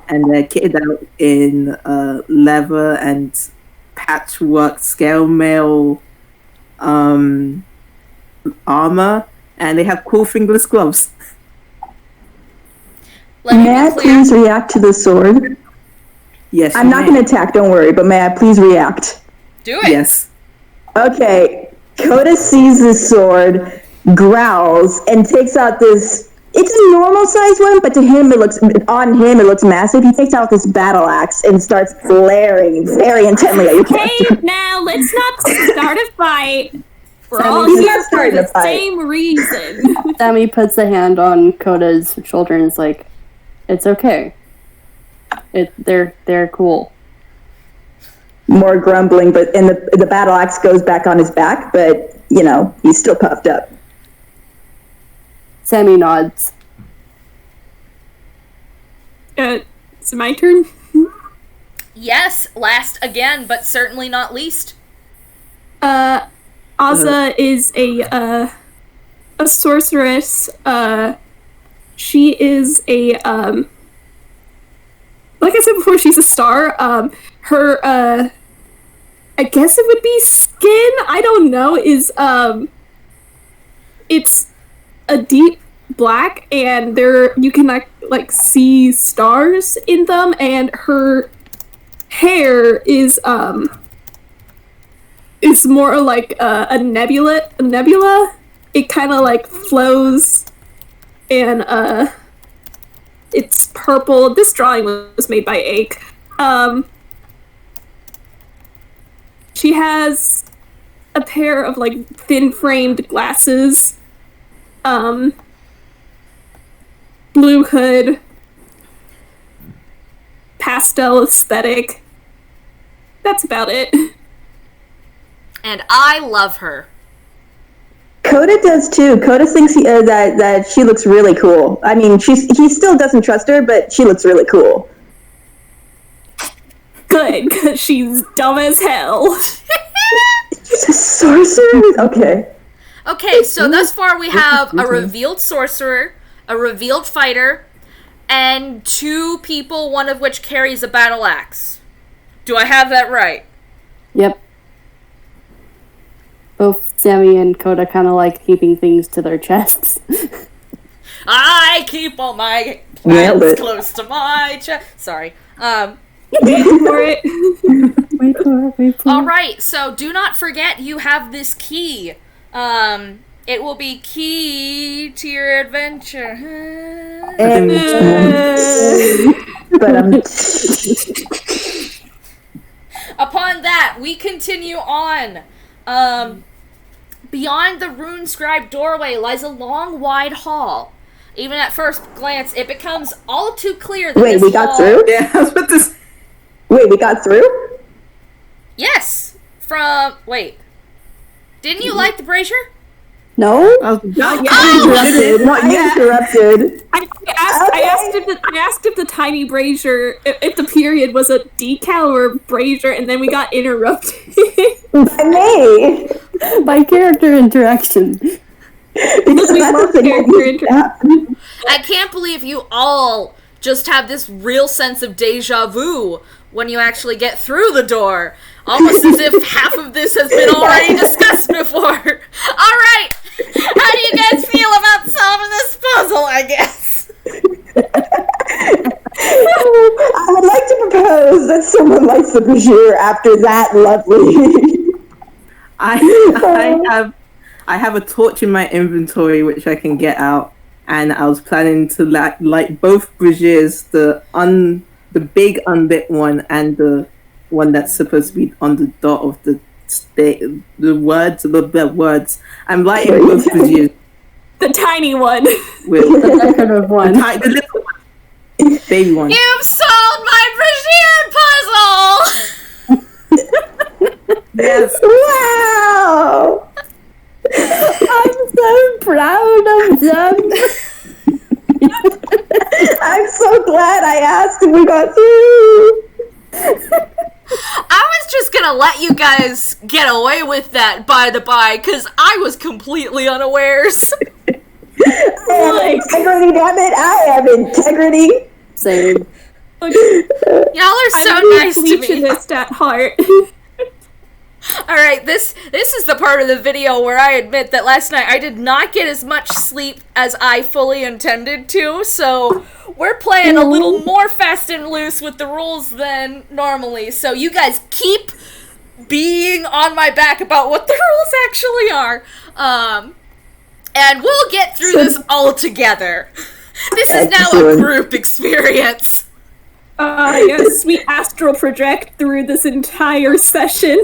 and they're kitted out in leather and patchwork scale mail armor, and they have cool fingerless gloves. May I please react to the sword? Yes. I'm not going to attack, don't worry, but may I please react? Do it. Yes. Okay, Coda sees the sword, growls, and takes out this... It's a normal sized one, but to him it looks massive. He takes out this battle axe and starts glaring very intently at you. Hey, now let's not start a fight. We're all He's here not for starting a the fight. same reason. Sammy puts a hand on Coda's shoulder and is like, "It's okay. They're cool." More grumbling, but the battle axe goes back on his back, but he's still puffed up. Sammy nods. Is it my turn? Yes, last again, but certainly not least. Azza is a sorceress. She is a like I said before, she's a star. Her I guess it would be skin. I don't know. Is it's a deep black, and you can like see stars in them, and her hair is more like a nebula. It kind of like flows, and it's purple. This drawing was made by Ake. She has a pair of like thin framed glasses, blue hood, pastel aesthetic. That's about it. And I love her. Coda does too. Coda thinks that she looks really cool. I mean, he still doesn't trust her, but she looks really cool. Good, because she's dumb as hell. She's a sorcerer? Okay. Okay, so thus far we have a revealed sorcerer, a revealed fighter, and 2 people, one of which carries a battle axe. Do I have that right? Yep. Both Sammy and Coda kind of like keeping things to their chests. I keep all my Nailed plans it. close to my chest. Sorry. Wait for it. Wait for it. All right, so do not forget you have this key. It will be key to your adventure. But Upon that, we continue on. Beyond the rune-scribed doorway lies a long, wide hall. Even at first glance, it becomes all too clear that wait, this we got hall... through? Yeah, I was about to say. Wait, we got through? Yes! Wait. Didn't you like the brazier? No? Not yet. Interrupted. Not yet. Interrupted. I asked if the tiny brazier, if the period was a decal or brazier, and then we got interrupted. By me. By character interaction. Because We that's love the thing character that needs to happen. I can't believe you all just have this real sense of deja vu when you actually get through the door. Almost as if half of this has been already discussed before. Alright! How do you guys feel about solving this puzzle, I guess? I would like to propose that someone lights the brazier after that lovely. I have a torch in my inventory which I can get out, and I was planning to light both braziers, the big unlit one and the one that's supposed to be on the dot of the words. I'm lighting both braziers. The tiny one. With The decorative one. the little one. Baby one. You've solved my brazier puzzle! Yes. Wow! I'm so proud of them. I'm so glad I asked and we got through. I was just gonna let you guys get away with that, by the by, because I was completely unawares. I have integrity, damn it! I have integrity. Same. Y'all are so nice to me. Completionist at heart. Alright, this is the part of the video where I admit that last night I did not get as much sleep as I fully intended to, so we're playing a little more fast and loose with the rules than normally, so you guys keep being on my back about what the rules actually are. And we'll get through this all together. This is now a group experience. Yes, we astral project through this entire session.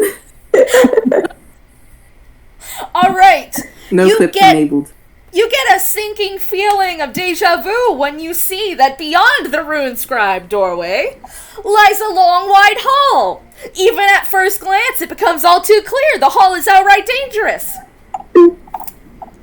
Alright. No clips enabled. You get a sinking feeling of deja vu when you see that beyond the rune-scribed doorway lies a long, wide hall. Even at first glance, it becomes all too clear the hall is outright dangerous.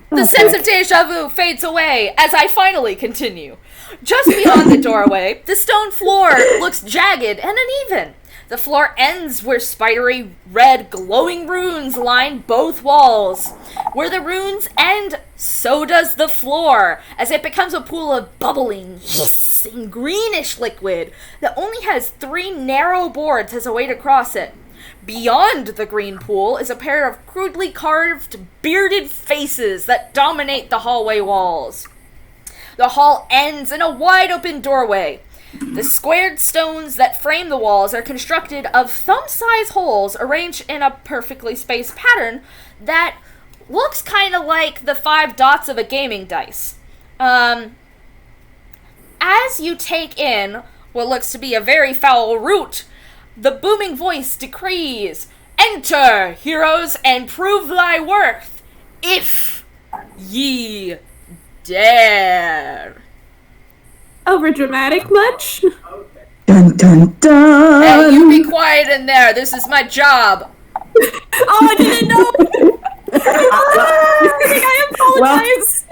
The sense of deja vu fades away as I finally continue. Just beyond the doorway, the stone floor looks jagged and uneven. The floor ends where spidery red glowing runes line both walls. Where the runes end, so does the floor, as it becomes a pool of bubbling, hissing, greenish liquid that only has 3 narrow boards as a way to cross it. Beyond the green pool is a pair of crudely carved, bearded faces that dominate the hallway walls. The hall ends in a wide-open doorway. The squared stones that frame the walls are constructed of thumb-sized holes arranged in a perfectly spaced pattern that looks kind of like the 5 dots of a gaming dice. As you take in what looks to be a very foul root, the booming voice decrees, "Enter, heroes, and prove thy worth, if ye dare." Over dramatic much? Dun dun dun. Hey, you be quiet in there. This is my job. Oh, I didn't know! I apologize!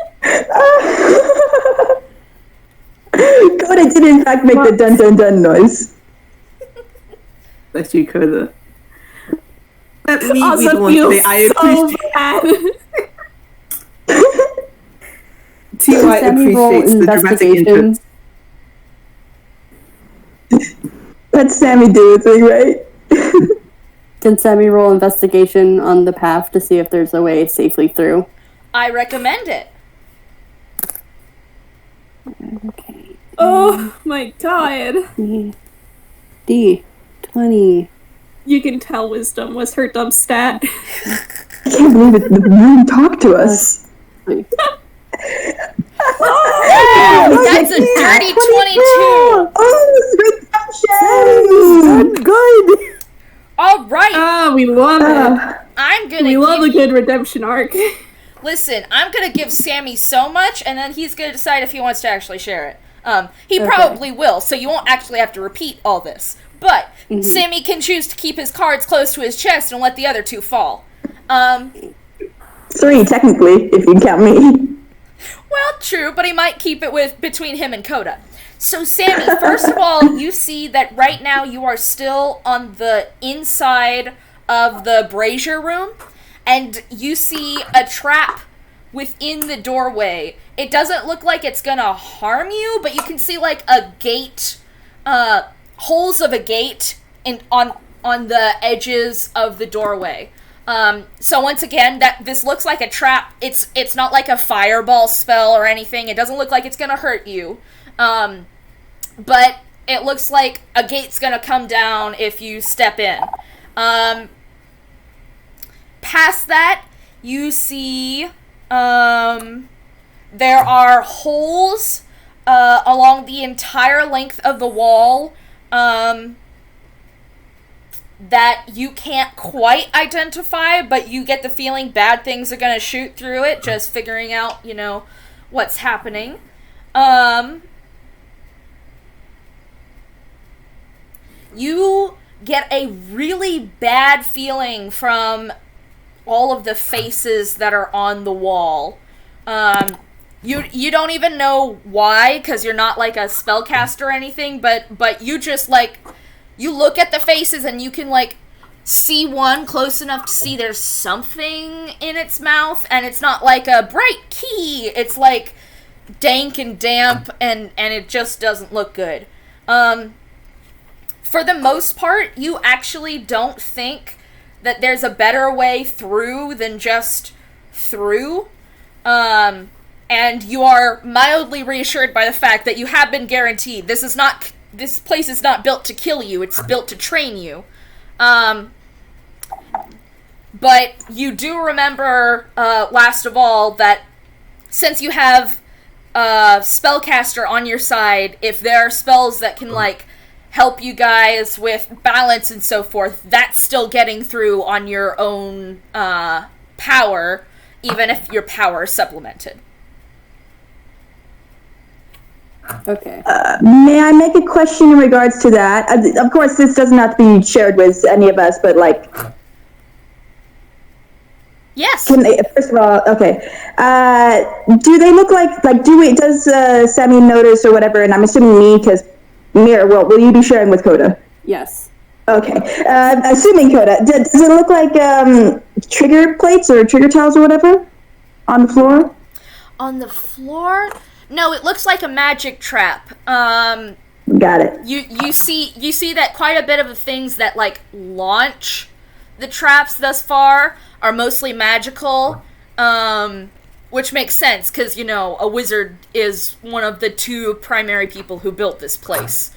Coda did in fact make the dun dun dun noise. Bless you, Coda. Let me be the Also one to feels say I appreciate bad. T.Y. Sammy roll appreciates the dramatic investigation. interest. Let Sammy do it thing, right? Can Sammy roll investigation on the path to see if there's a way safely through? I recommend it. Okay. Oh my god. D20. You can tell wisdom was her dumb stat. I can't believe it. The moon talked to us. That's a dirty 22. Oh, redemption! Good. All right. Oh, we love it. I'm gonna. We love a give good redemption arc. Listen, I'm gonna give Sammy so much, and then he's gonna decide if he wants to actually share it. He probably will, so you won't actually have to repeat all this. But Sammy can choose to keep his cards close to his chest and let the other 2 fall. 3, technically, if you count me. Well, true, but he might keep it between him and Coda. So, Sammy, first of all, you see that right now you are still on the inside of the brazier room, and you see a trap within the doorway. It doesn't look like it's gonna harm you, but you can see, like, a gate, holes of a gate on the edges of the doorway. So once again, this looks like a trap. It's not like a fireball spell or anything. It doesn't look like it's gonna hurt you. But it looks like a gate's gonna come down if you step in. Past that, you see there are holes along the entire length of the wall that you can't quite identify, but you get the feeling bad things are gonna shoot through it, just figuring out, what's happening. You get a really bad feeling from all of the faces that are on the wall. You don't even know why, because you're not like a spellcaster or anything, but you just you look at the faces and you can see one close enough to see there's something in its mouth, and it's not like a bright key. It's dank and damp, and it just doesn't look good. For the most part, you actually don't think that there's a better way through than just through. And you are mildly reassured by the fact that you have been guaranteed this place is not built to kill you, it's built to train you. But you do remember, last of all, that since you have a spellcaster on your side, if there are spells that can, help you guys with balance and so forth, that's still getting through on your own power, even if your power is supplemented. Okay. May I make a question in regards to that? Of course, this doesn't have to be shared with any of us, but Yes. First of all, okay. Do they look does Sammy notice or whatever? And I'm assuming me, because Mira, will you be sharing with Coda? Yes. Okay. Assuming Coda, does it look like trigger plates or trigger tiles or whatever on the floor? On the floor? No, it looks like a magic trap. Got it. You see that quite a bit of the things that launch the traps thus far are mostly magical, which makes sense because a wizard is one of the two primary people who built this place.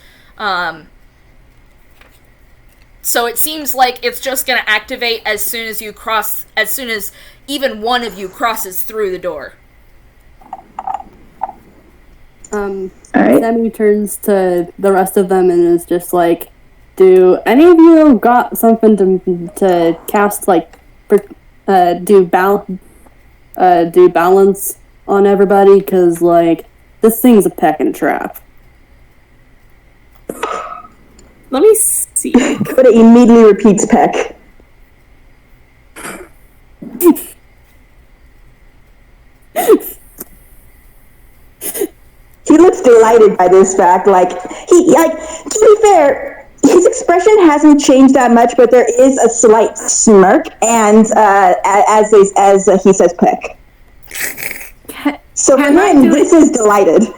So it seems like it's just gonna activate as soon as even one of you crosses through the door. Alright. Sammy turns to the rest of them and is just do any of you got something to cast, do balance on everybody? Because, this thing's a pecking trap. Let me see. Coda immediately repeats peck. He looks delighted by this fact. To be fair, his expression hasn't changed that much, but there is a slight smirk, and as he says peck. So for him, this is delighted.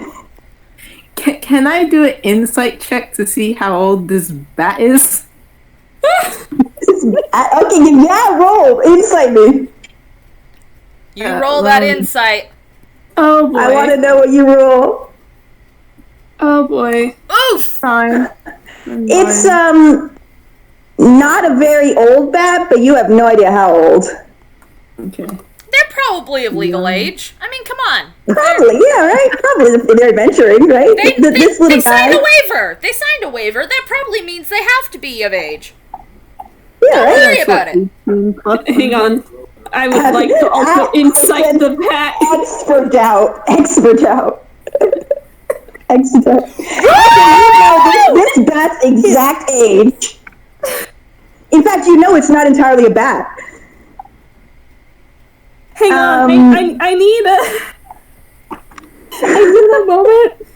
Can I do an insight check to see how old this bat is? Okay, yeah, roll. Insight me. You roll that insight. Oh boy. I want to know what you roll. Oh boy. Oof! Fine. It's not a very old bat, but you have no idea how old. Okay. They're probably of legal age. I mean, come on. Probably, yeah, right? Probably they're adventuring, right? They signed a waiver. They signed a waiver. That probably means they have to be of age. Yeah, Don't right? worry about it. Hang on. I would like to also insight the bat. Expert out. This bat's exact age. In fact, it's not entirely a bat. Hang on, I need a moment.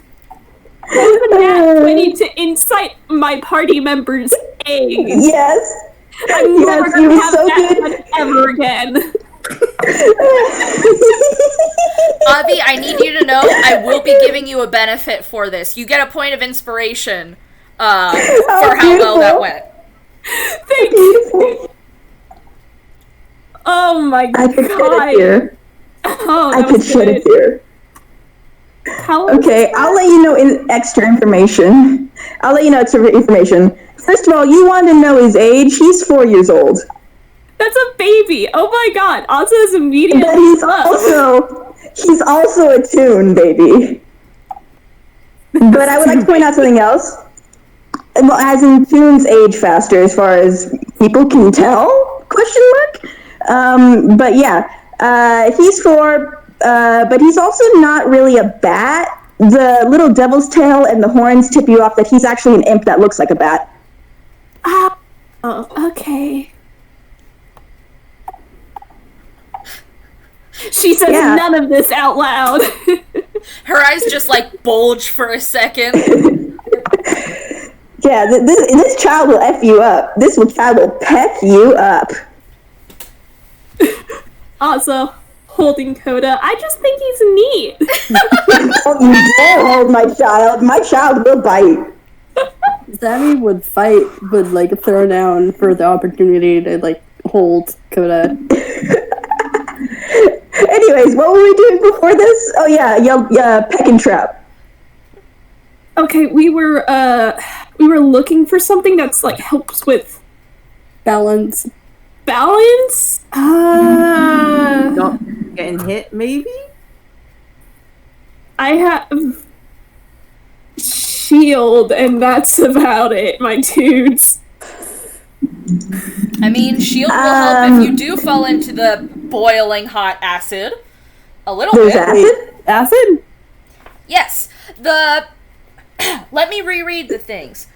I need to incite my party members' age. Yes. I'm never Yes, going you to were have so that good. one ever again. Avi, I need you to know I will be giving you a benefit for this. You get a point of inspiration for how well that went. Thank you. Oh my I could shed a god. tear. Oh, I that could was shed a good. tear. How old Okay, is I'll let you know extra information. First of all, you wanted to know his age. He's 4 years old. That's a baby. Oh my god. Ozzy is immediately But he's up. also a toon, baby. But I would like to point out something else. Well, as in toons age faster, as far as people can tell? Question mark. But yeah, he's 4. But he's also not really a bat. The little devil's tail and the horns tip you off that he's actually an imp that looks like a bat. Oh, okay. She says none of this out loud. Her eyes just like bulge for a second. Yeah, this child will F you up. This child will peck you up. Also, holding Coda, I just think he's neat. Don't you dare hold my child. My child will bite. Sammy would throw down for the opportunity to hold Coda. Anyways, what were we doing before this? Oh yeah, peck and trap. Okay, we were looking for something that's helps with Balance. balance. Not getting hit, maybe? I have shield, and that's about it, my dudes. I mean, shield will help if you do fall into the boiling hot acid. A little There's bit. acid? Acid? Yes. Let me reread the things.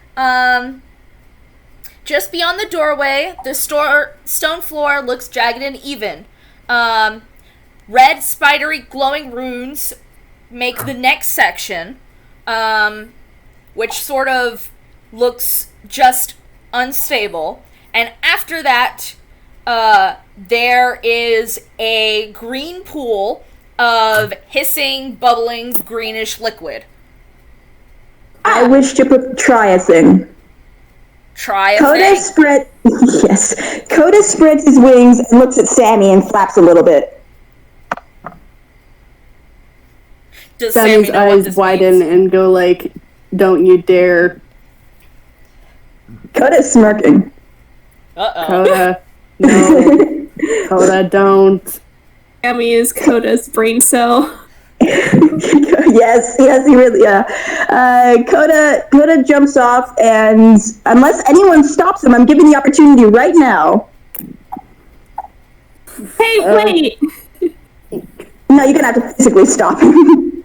Just beyond the doorway, the stone floor looks jagged and even. Red, spidery, glowing runes make the next section, which sort of looks just unstable. And after that, there is a green pool of hissing, bubbling, greenish liquid. I wish to try a thing. Try a Coda thing. Coda spreads his wings and looks at Sammy and flaps a little bit. Does Sammy's Sammy know what eyes this widen means? and go don't you dare. Coda's smirking. Uh-oh. Coda. No. Coda, don't. Sammy is Coda's brain cell. yes, he really, Coda jumps off, and unless anyone stops him, I'm giving the opportunity right now. Hey, wait! No, you're gonna have to physically stop him.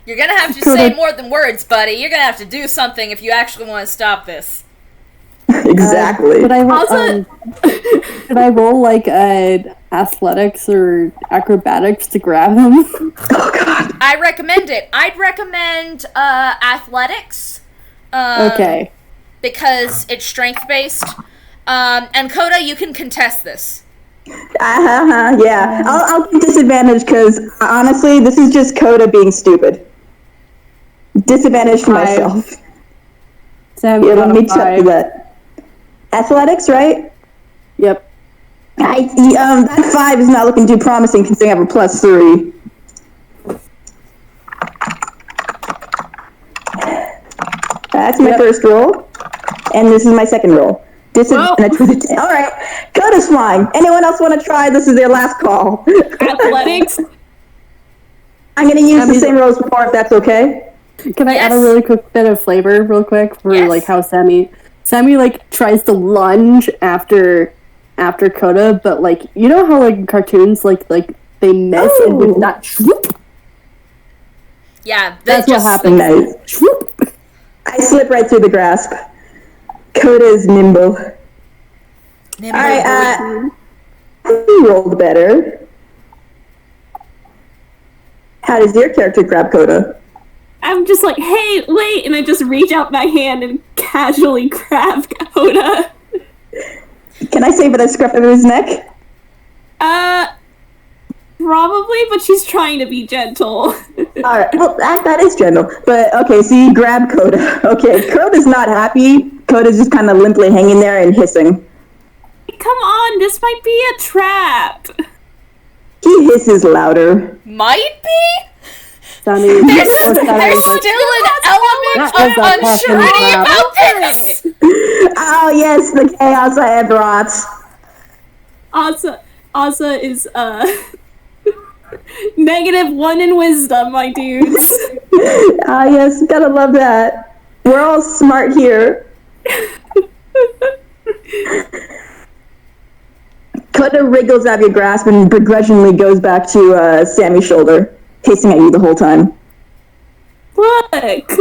You're gonna have to say more than words, buddy. You're gonna have to do something if you actually want to stop this. Exactly. Should I roll athletics or acrobatics to grab him? Oh god. I recommend it. I'd recommend athletics. Okay. Because it's strength based. And Coda, you can contest this. Yeah. I'll give disadvantage because honestly, this is just Coda being stupid. Disadvantage to myself. Sammy, Let me check that. Athletics, right? Yep. That 5 is not looking too promising considering I have a +3. That's my first roll, and this is my second roll. Disadvantage with it. All right, Coda's flying. Anyone else want to try? This is their last call. Athletics? I'm going to use the same rolls before, if that's okay. Can I add a really quick bit of flavor real quick for how Sammy tries to lunge after Coda, but you know how in cartoons they miss and with that swoop? Yeah, that's what happens. Nice. Swoop. I slip right through the grasp. Coda is nimble. Alright, you rolled better. How does your character grab Coda? I'm just hey, wait, and I just reach out my hand and casually grab Coda. Can I say by the scruff of his neck? Probably, but she's trying to be gentle. Alright, well, that is gentle. But, okay, so you grab Coda. Okay, Coda's not happy. Coda's just kind of limply hanging there and hissing. Come on, this might be a trap. He hisses louder. Might be? Sammy, There's still an element of uncertainty about this! Oh yes, the chaos I have brought. Asa is -1 in wisdom, my dudes. Ah yes, gotta love that. We're all smart here. Coda wriggles out of your grasp and begrudgingly goes back to Sammy's shoulder, hissing at you the whole time. Look!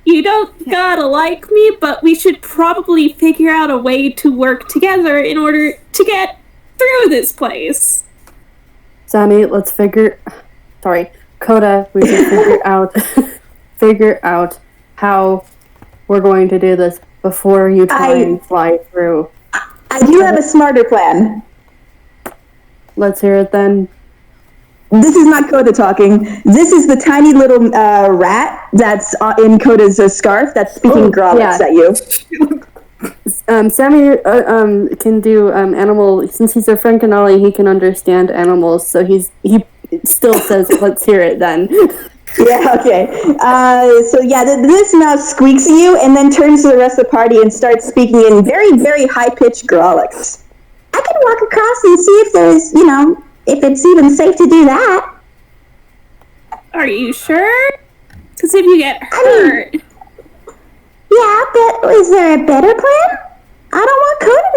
You don't gotta like me, but we should probably figure out a way to work together in order to get through this place. Sammy, Coda, we should figure out how we're going to do this before you try and fly through. I do have a smarter plan. Let's hear it then. This is not Coda talking. This is the tiny little rat that's in Coda's scarf that's speaking Grolix at you. Sammy can do animal. Since he's a Frankenolly, he can understand animals. So he still says, "Let's hear it then." Yeah. Okay. This mouse squeaks at you and then turns to the rest of the party and starts speaking in very, very high-pitched Grolix. I can walk across and see if there's, if it's even safe to do that. Are you sure? Because if you get hurt... Yeah, but is there a better plan? I don't want Coda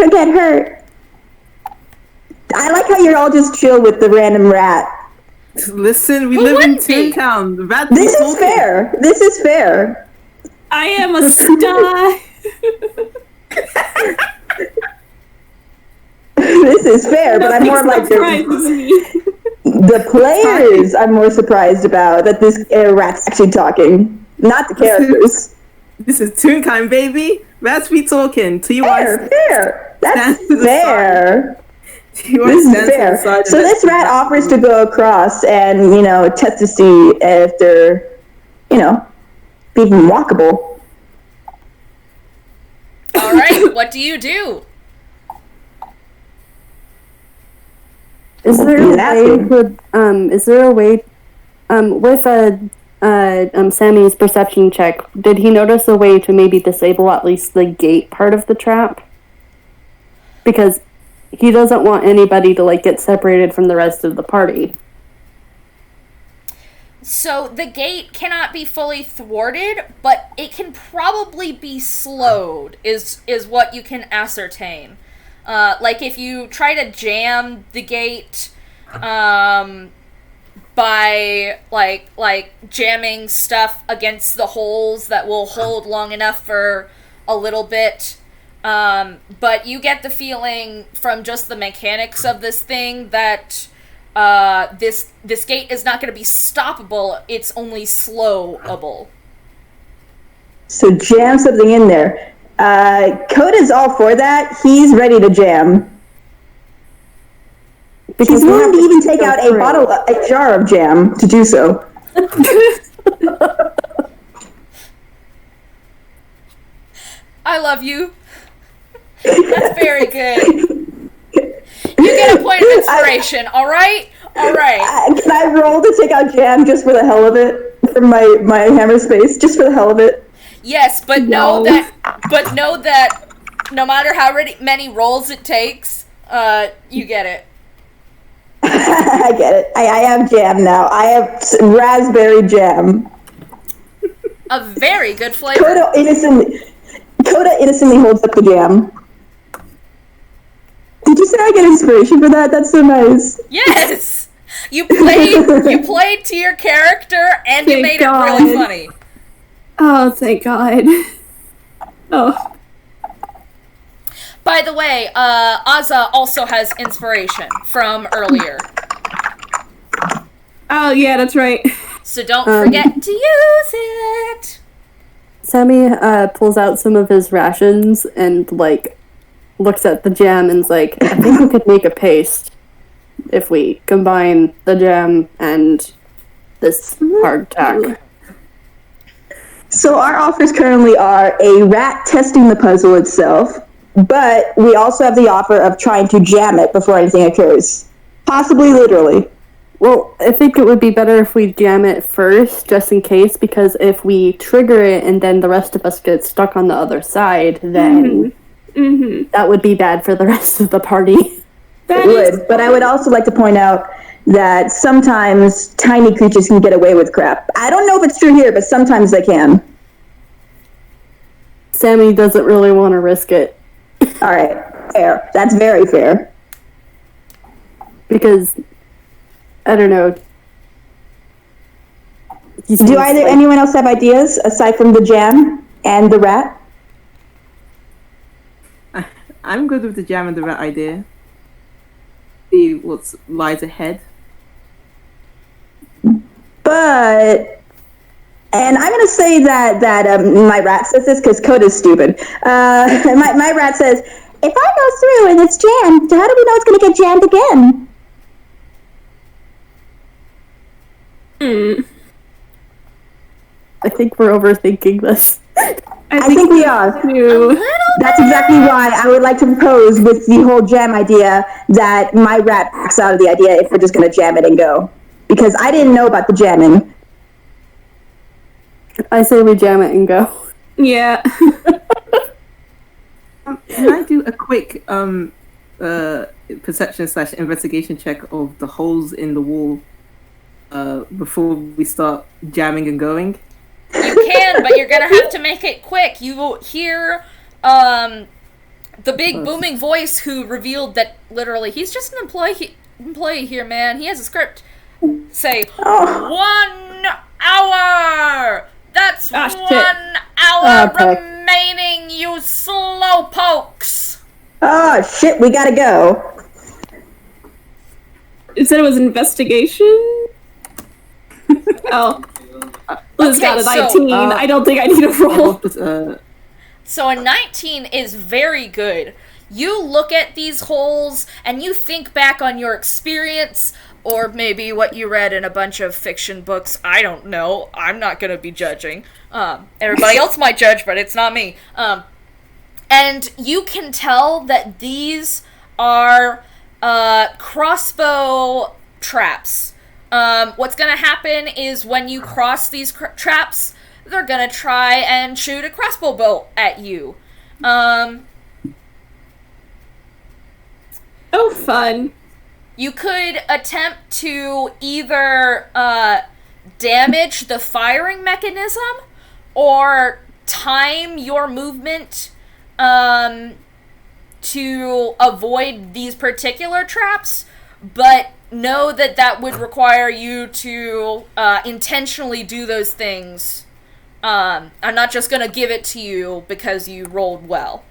to get hurt. I like how you're all just chill with the random rat. Listen, we live in Toontown. This is fair. This is fair. I am a star. This is fair, but I'm more like the players I'm more surprised about that this rat's actually talking, not the characters. This is Toontime, baby. Rats be talking. Fair. That's fair. This is fair. So this rat offers to go across and, test to see if they're, even walkable. All right, what do you do? Is there a way with Sammy's perception check, did he notice a way to maybe disable at least the gate part of the trap? Because he doesn't want anybody to get separated from the rest of the party. So the gate cannot be fully thwarted, but it can probably be slowed, is what you can ascertain. If you try to jam the gate, by jamming stuff against the holes that will hold long enough for a little bit. But you get the feeling from just the mechanics of this thing that this gate is not going to be stoppable, it's only slowable. So jam something in there. Coda's all for that. He's ready to jam. Because he's willing to even take out a jar of jam to do so. I love you. That's very good. You get a point of inspiration, alright? Alright. Can I roll to take out jam just for the hell of it? From my hammer space, just for the hell of it? Yes, but know that no matter how many rolls it takes, you get it. I get it. I have jam now. I have raspberry jam. A very good flavor. Coda innocently holds up the jam. Did you say I get inspiration for that? That's so nice. Yes! You played to your character and you made it really funny. Oh, thank God. Oh. By the way, Azza also has inspiration from earlier. Oh, yeah, that's right. So don't forget to use it! Sammy pulls out some of his rations and, looks at the jam and's like, I think we could make a paste if we combine the jam and this hardtack. So our offers currently are a rat testing the puzzle itself, but we also have the offer of trying to jam it before anything occurs. Possibly literally. Well, I think it would be better if we jam it first, just in case, because if we trigger it and then the rest of us get stuck on the other side, then that would be bad for the rest of the party. It would, but I would also like to point out that sometimes tiny creatures can get away with crap. I don't know if it's true here, but sometimes they can. Sammy doesn't really want to risk it. All right, fair. That's very fair. Because, I don't know. Do anyone else have ideas aside from the jam and the rat? I'm good with the jam and the rat idea. See what lies ahead. But, and I'm gonna say that my rat says this because code is stupid. My rat says, if I go through and it's jammed, how do we know it's gonna get jammed again? I think we're overthinking this. I think we are. That's exactly why I would like to propose with the whole jam idea that my rat backs out of the idea if we're just gonna jam it and go. Because I didn't know about the jamming. I say we jam it and go. Yeah. Can I do a quick perception/investigation check of the holes in the wall before we start jamming and going? You can, but you're gonna have to make it quick. You will hear the big booming voice who revealed that literally he's just an employee here, man. He has a script. Say 1 hour. That's 1 hour remaining, you slowpokes. Oh shit, we gotta go. You said it was investigation? Oh. Liz got a 19. I don't think I need a roll. So a 19 is very good. You look at these holes and you think back on your experience, or maybe what you read in a bunch of fiction books. I don't know. I'm not going to be judging. Everybody else might judge, but it's not me. And you can tell that these are crossbow traps. What's going to happen is when you cross these traps, they're going to try and shoot a crossbow bolt at you. Oh, fun. You could attempt to either damage the firing mechanism or time your movement to avoid these particular traps, but know that that would require you to intentionally do those things. I'm not just going to give it to you because you rolled well.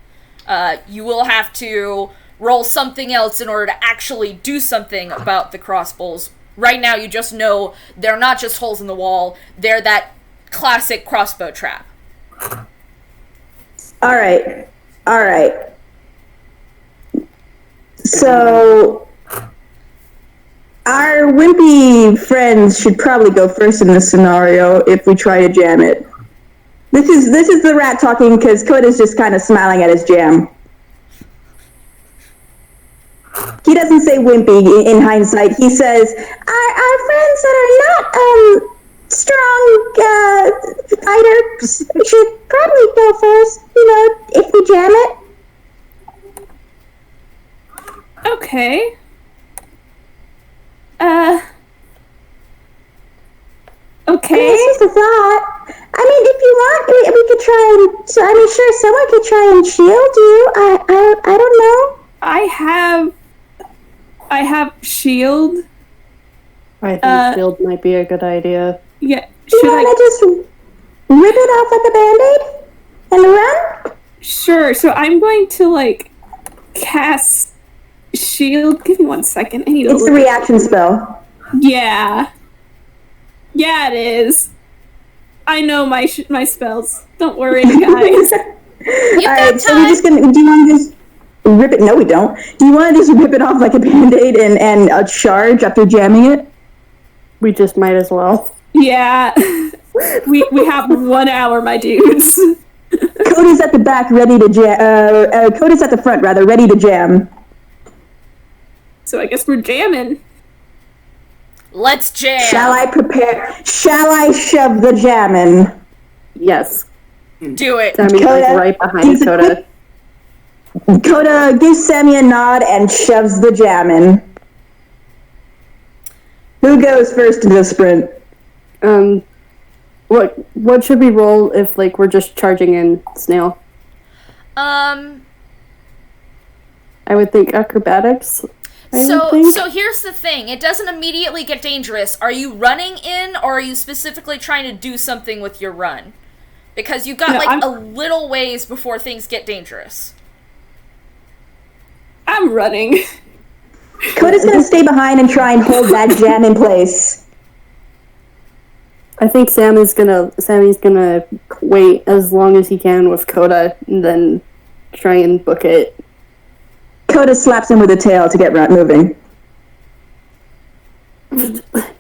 You will have to roll something else in order to actually do something about the crossbows. Right now, you just know they're not just holes in the wall. They're that classic crossbow trap. All right. So, our wimpy friends should probably go first in this scenario if we try to jam it. This is the rat talking because Coda's just kind of smiling at his jam. He doesn't say wimpy in hindsight. He says, our friends that are not strong fighters should probably go first, if we jam it. Okay. Okay. It's just a thought. I mean, if you want, we could try and... sure, someone could try and shield you. I don't know. I have shield. I think shield might be a good idea. Yeah. You want to just rip it off like a Band-Aid and run? Sure. So I'm going to, cast shield. Give me 1 second. I need It's a reaction spell. Yeah. Yeah, it is. I know my spells. Don't worry, guys. Alright, so we're just gonna... Do you want to just rip it? No, we don't. Do you want to just rip it off like a Band-Aid and charge after jamming it? We just might as well. Yeah. We have 1 hour, my dudes. Coda's at the back, ready to jam. Coda's at the front, rather, ready to jam. So I guess we're jamming. Let's jam. Shall I shove the jammin'? Yes. Do it. Sammy's like Coda, right behind Coda. Coda gives Sammy a nod and shoves the jammin'. Who goes first in the sprint? What should we roll if like we're just charging in Snail? I would think acrobatics. So here's the thing. It doesn't immediately get dangerous. Are you running in, or are you specifically trying to do something with your run? Because you've got a little ways before things get dangerous. I'm running. Coda's gonna stay behind and try and hold that jam in place. I think Sammy's gonna wait as long as he can with Coda and then try and book it. Coda slaps him with a tail to get moving.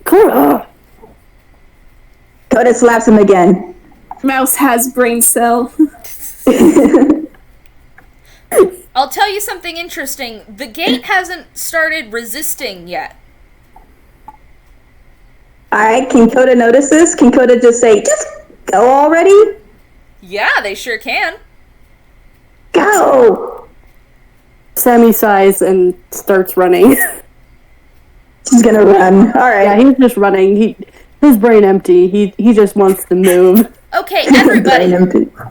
Coda! Coda slaps him again. Mouse has brain cell. I'll tell you something interesting. The gate hasn't started resisting yet. Alright, can Coda notice this? Can Coda just say, just go already? Yeah, they sure can. Go! Sammy sighs and starts running. He's gonna run. Alright. Yeah, he's just running. His brain empty. He just wants to move. Okay, everybody,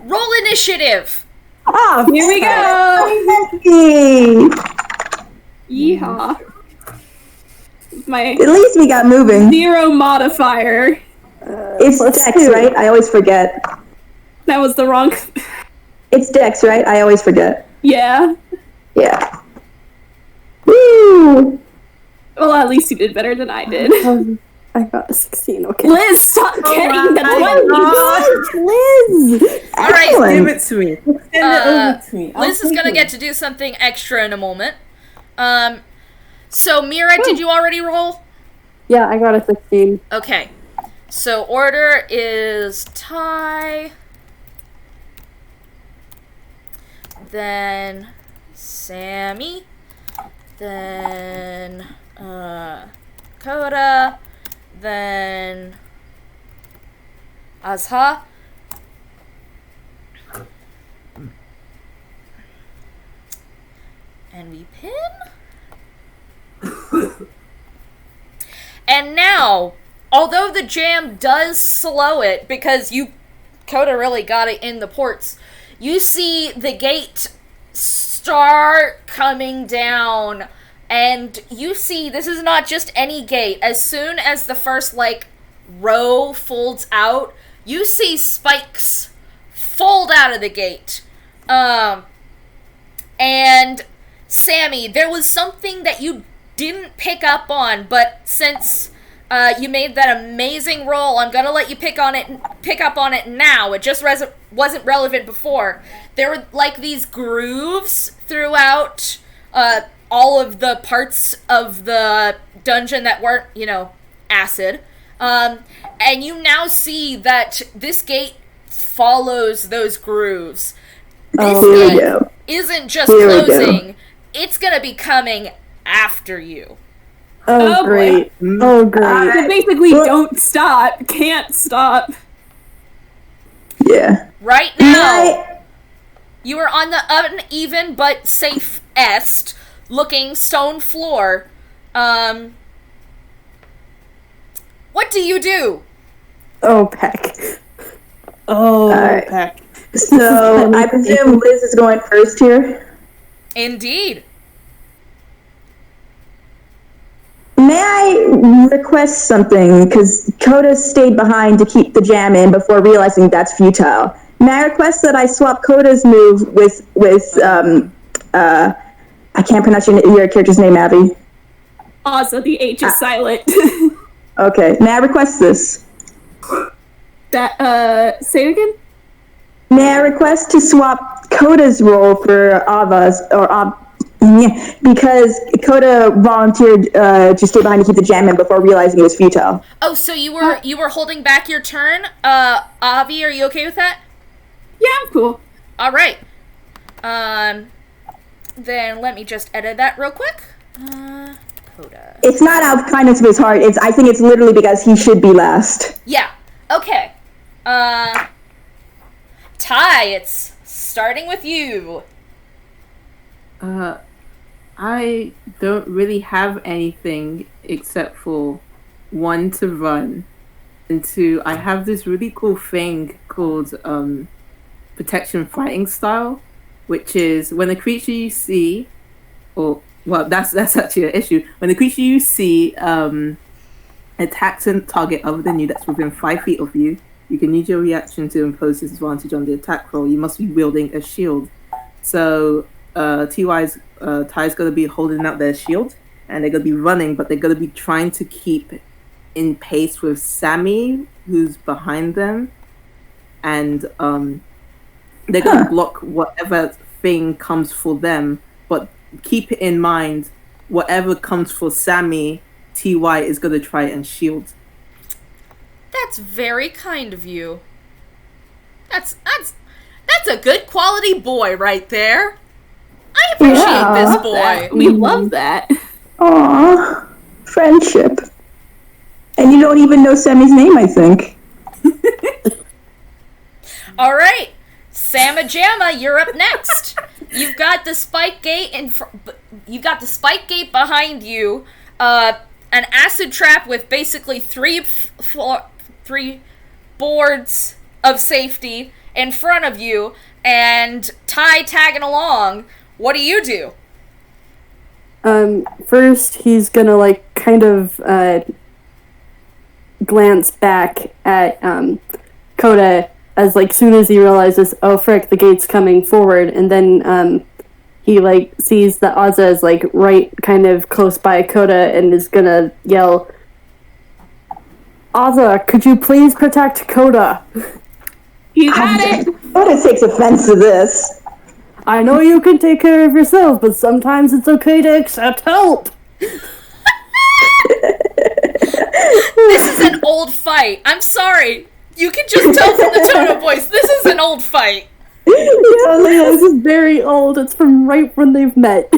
roll initiative. Oh, Here we go! Yeehaw. My At least we got moving. 0 modifier. It's Dex, right? I always forget. That was the wrong... It's Dex, right? I always forget. Yeah. Yeah. Woo! Well, at least you did better than I did. I got a 16, okay. Liz, stop getting the 20! Liz! All right, Give it to me. Send it over to me. Liz is gonna get to do something extra in a moment. So Mira, did you already roll? Yeah, I got a 16. Okay. So order is Ty, then Sammy, then Coda, then Azha, and we pin. And now, although the jam does slow it, because Coda really got it in the ports, you see the gate start coming down, and you see this is not just any gate. As soon as the first, row folds out, you see spikes fold out of the gate. And Sammy, there was something that you didn't pick up on, but since you made that amazing roll, I'm gonna let you pick up on it now. It just wasn't relevant before. There were these grooves throughout all of the parts of the dungeon that weren't, acid. And you now see that this gate follows those grooves. This gate isn't just closing, it's gonna be coming after you. Oh, great. Oh, great. So basically, don't stop. Can't stop. Yeah. Right now, you are on the uneven but safe-est looking stone floor. What do you do? Oh, Peck. Oh, Alright. Peck. So, I presume Liz is going first here. Indeed. May I request something? Because Coda stayed behind to keep the jam in before realizing that's futile. May I request that I swap Coda's move with I can't pronounce your character's name, Abby. Also, the H is silent. Okay, may I request this? Say it again? May I request to swap Coda's role for Yeah, because Coda volunteered to stay behind to keep the jam in before realizing it was futile. Oh, so you were holding back your turn? Avi, are you okay with that? Yeah, I'm cool. All right. Then let me just edit that real quick. Coda. It's not out of kindness of his heart. I think it's literally because he should be last. Yeah. Okay. Ty, it's starting with you. I don't really have anything except for 1 to run, and 2, I have this really cool thing called protection fighting style, which is when a creature you see, or well, that's actually an issue. When the creature you see attacks a target other than you that's within 5 feet of you, you can use your reaction to impose disadvantage on the attack roll. You must be wielding a shield. So Ty's going to be holding out their shield, and they're going to be running, but they're going to be trying to keep in pace with Sammy, who's behind them, and they're going to block whatever thing comes for them, but keep it in mind, whatever comes for Sammy, TY is going to try and shield. That's very kind of you. That's a good quality boy right there. I appreciate this boy. We love that. Aww, friendship. And you don't even know Sammy's name, I think. All right, Samma Jamma, you're up next. You've got the spike gate you've got the spike gate behind you. An acid trap with basically three boards of safety in front of you, and Ty tagging along. What do you do? First he's gonna kind of glance back at Coda as soon as he realizes, oh frick, the gate's coming forward, and then he sees that Ozza is right kind of close by Coda and is gonna yell, Ozza, could you please protect Coda? You got it! Coda takes offense to this. I know you can take care of yourself, but sometimes it's okay to accept help. This is an old fight. I'm sorry. You can just tell from the tone of voice. This is an old fight. Yeah, this is very old. It's from right when they've met.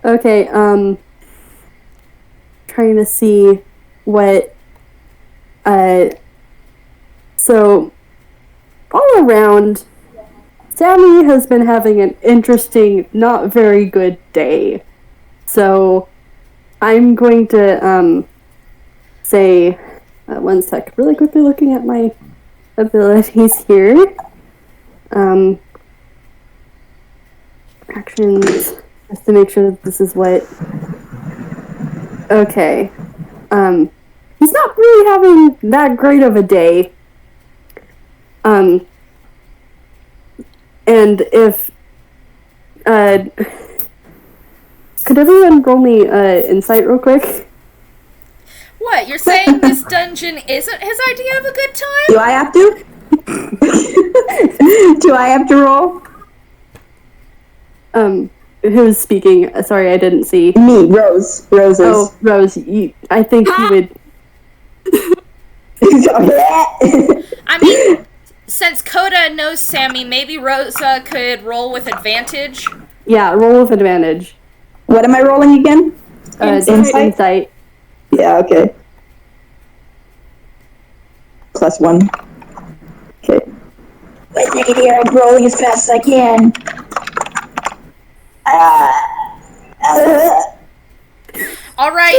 Okay, trying to see what, so, all around, Sammy has been having an interesting, not very good day. So, I'm going to, say, one sec, really quickly looking at my abilities here. Actions, just to make sure that this is what... Okay. He's not really having that great of a day. And if... could everyone roll me insight real quick? What, you're saying this dungeon isn't his idea of a good time? Do I have to? Do I have to roll? Who's speaking? Sorry, I didn't see. Me, Rose. Rose is. Oh, Rose, I think you would... I mean, since Coda knows Sammy, maybe Rosa could roll with advantage. Yeah, roll with advantage. What am I rolling again? Insight. Yeah, okay. +1. Okay. Wait a second here, I'm rolling as fast as I can. Alright.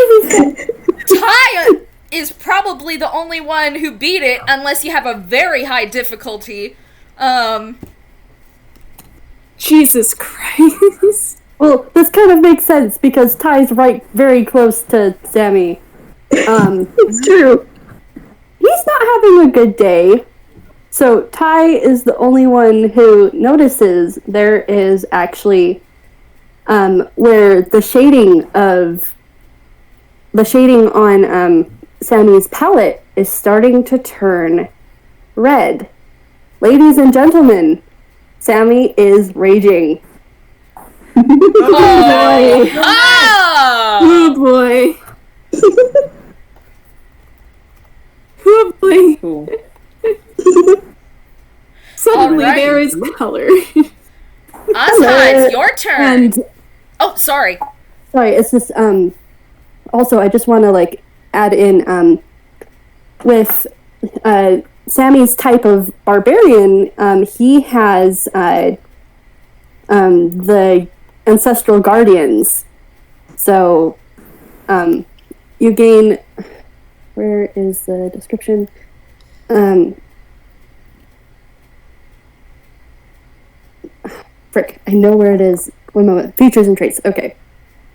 Ty is probably the only one who beat it, unless you have a very high difficulty. Jesus Christ. Well, this kind of makes sense because Ty's right very close to Sammy. It's true. He's not having a good day. So Ty is the only one who notices there is actually where the shading on Sammy's palette is starting to turn red. Ladies and gentlemen, Sammy is raging. Oh! Oh boy. Oh boy. Cool. Suddenly Alright. there is color. Asa, it's your turn. And Oh, sorry. sorry, it's just also I just want to like add in with Sammy's type of barbarian, he has the ancestral guardians. So you gain, where is the description? Frick, I know where it is. One moment. Features and traits. Okay.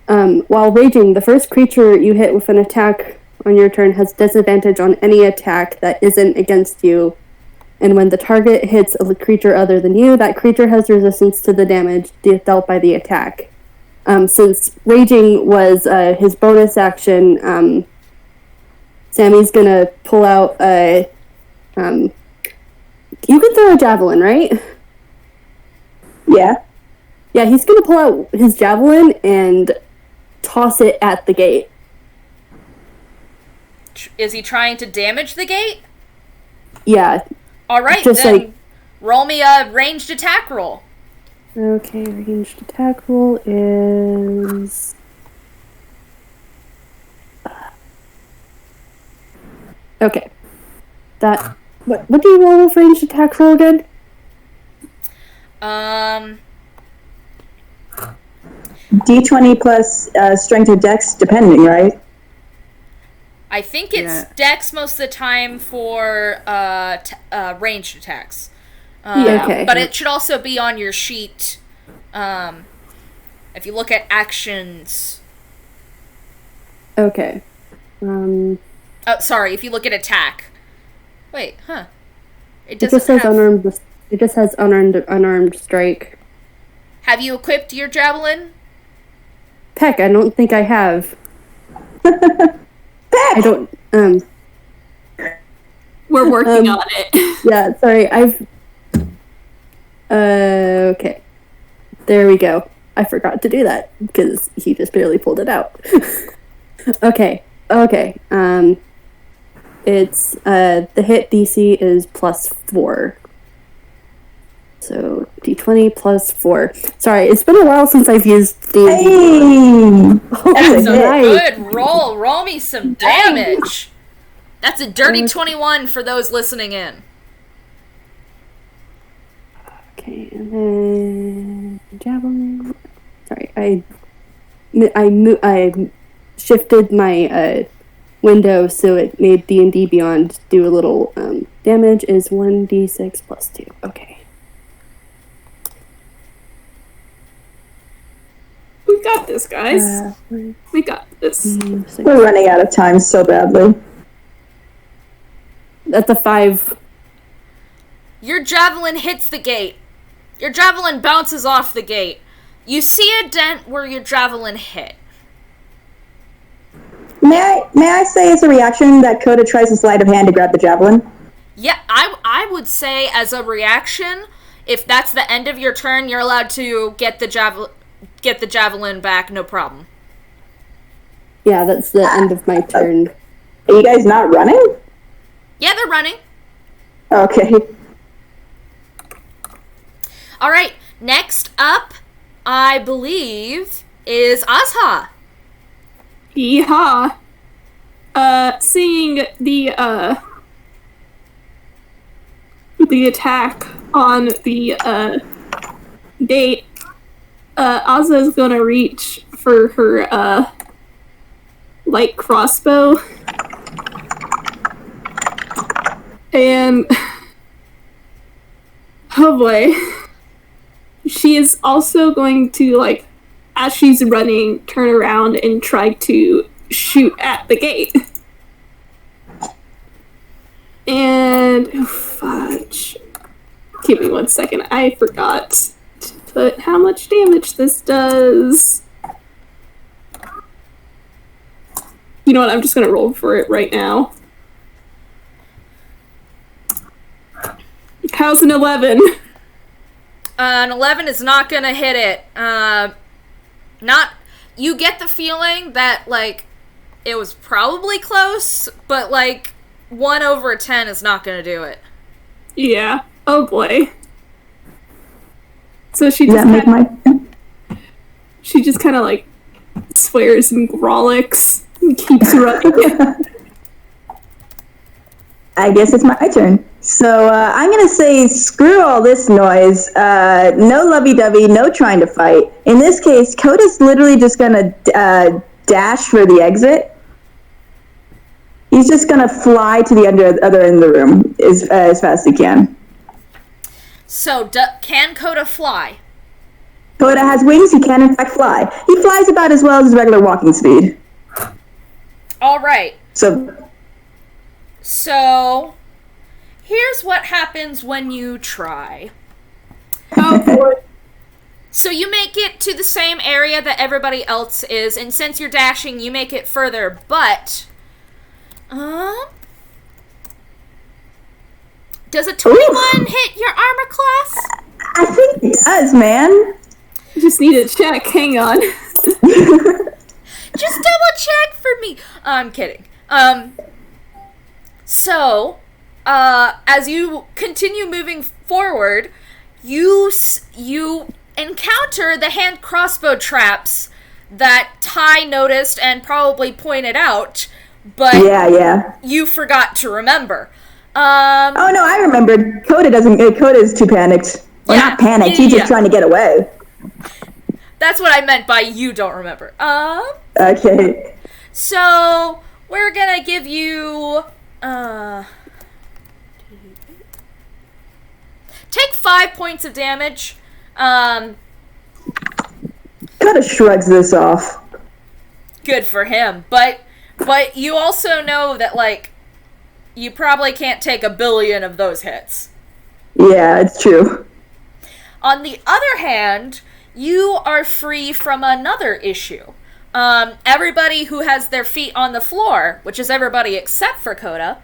While raging, the first creature you hit with an attack on your turn has disadvantage on any attack that isn't against you. And when the target hits a creature other than you, that creature has resistance to the damage dealt by the attack. Since raging was his bonus action, Sammy's gonna pull out a... you can throw a javelin, right? Yeah. Yeah, he's gonna pull out his javelin and toss it at the gate. Is he trying to damage the gate? Yeah. Alright, Just then like- roll me a ranged attack roll. Okay, ranged attack roll is... Okay. That... What do you roll with ranged attack roll again? D20 plus strength or dex, depending, right? I think it's Yeah. dex most of the time for ranged attacks. Yeah, okay. But it should also be on your sheet. If you look at actions. Okay. Oh, sorry, if you look at attack. Wait, huh. It just says unarmed... It just has unarmed strike. Have you equipped your javelin? Peck, I don't think I have. I don't... We're working on it. Yeah, sorry, I've... okay. There we go. I forgot to do that, because he just barely pulled it out. Okay. It's, the hit DC is +4. So, D20 +4. Sorry, it's been a while since I've used D&D. Hey! That's That's a a hit. good roll. Roll me some damage. That's a dirty 21 for those listening in. Okay, and then javelin. Sorry, I shifted my window so it made D&D Beyond do a little damage. Is 1d6 +2. Okay. We got this, guys. We got this. We're running out of time so badly. That's a 5. Your javelin hits the gate. Your javelin bounces off the gate. You see a dent where your javelin hit. May I say as a reaction that Coda tries a sleight of hand to grab the javelin? Yeah, I would say as a reaction, if that's the end of your turn, you're allowed to get the javelin back, no problem. Yeah, that's the end of my turn. Are you guys not running? Yeah, they're running. Okay. All right, next up, I believe, is Azha. Yeehaw. Seeing the attack on the gate, Azza is gonna reach for her light crossbow, and oh boy, she is also going to, like, as she's running, turn around and try to shoot at the gate. And oh, fudge. Give me 1 second. I forgot to put how much damage this does. You know what? I'm just gonna roll for it right now. How's an 11? An 11 is not gonna hit it. You get the feeling that, like, it was probably close, but, like, 1 over a 10 is not gonna do it. Yeah. Oh boy. So she Does just that make she just kind of like swears and growlicks and keeps running. I guess it's my turn. So I'm gonna say, screw all this noise. No lovey-dovey, no trying to fight. In this case, Coda's literally just gonna dash for the exit. He's just gonna fly to the other end of the room as fast as he can. So, can Coda fly? Coda has wings. He can in fact fly. He flies about as well as his regular walking speed. All right. So, here's what happens when you try. Oh boy. So you make it to the same area that everybody else is, and since you're dashing, you make it further, but... does a 21 hit your armor class? I think it does, man. Just need a check. Hang on. Just double check for me. I'm kidding. So, as you continue moving forward, you encounter the hand crossbow traps that Ty noticed and probably pointed out, but Yeah. you forgot to remember. Oh no, I remembered. Coda is too panicked. Well, Yeah, not panicked. He's just trying to get away. That's what I meant by you don't remember. Okay. So we're gonna give you take 5 points of damage. Coda shrugs this off. Good for him, but you also know that, like, you probably can't take 1 billion of those hits. Yeah, it's true. On the other hand, you are free from another issue. Everybody who has their feet on the floor, which is everybody except for Coda,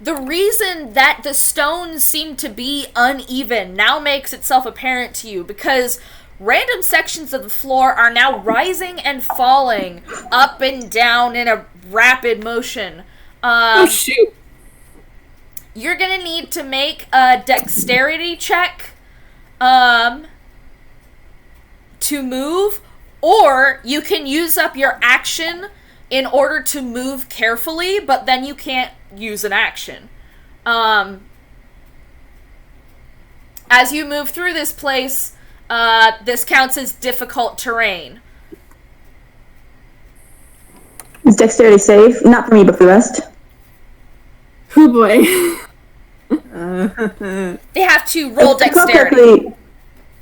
the reason that the stones seem to be uneven now makes itself apparent to you, because random sections of the floor are now rising and falling up and down in a rapid motion. Oh shoot. You're gonna need to make a dexterity check to move, or you can use up your action in order to move carefully, but then you can't use an action. As you move through this place, this counts as difficult terrain. Is dexterity save? Not for me, but for the rest. Oh boy. They have to roll If I recall dexterity. correctly-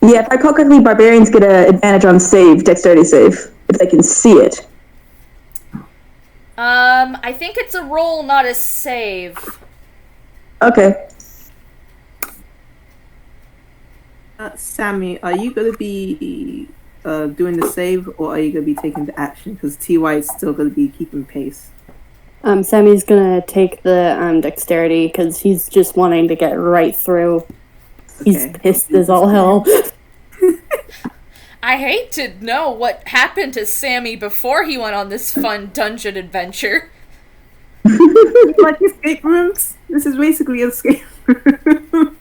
Yeah, if I recall correctly, barbarians get an advantage on dexterity save, if they can see it. I think it's a roll, not a save. Okay. Sammy, are you gonna be doing the save, or are you gonna be taking the action? Because TY is still gonna be keeping pace. Sammy's gonna take the dexterity because he's just wanting to get right through. He's Okay. pissed as all hell. I hate to know what happened to Sammy before he went on this fun dungeon adventure. Like escape rooms? This is basically escape room.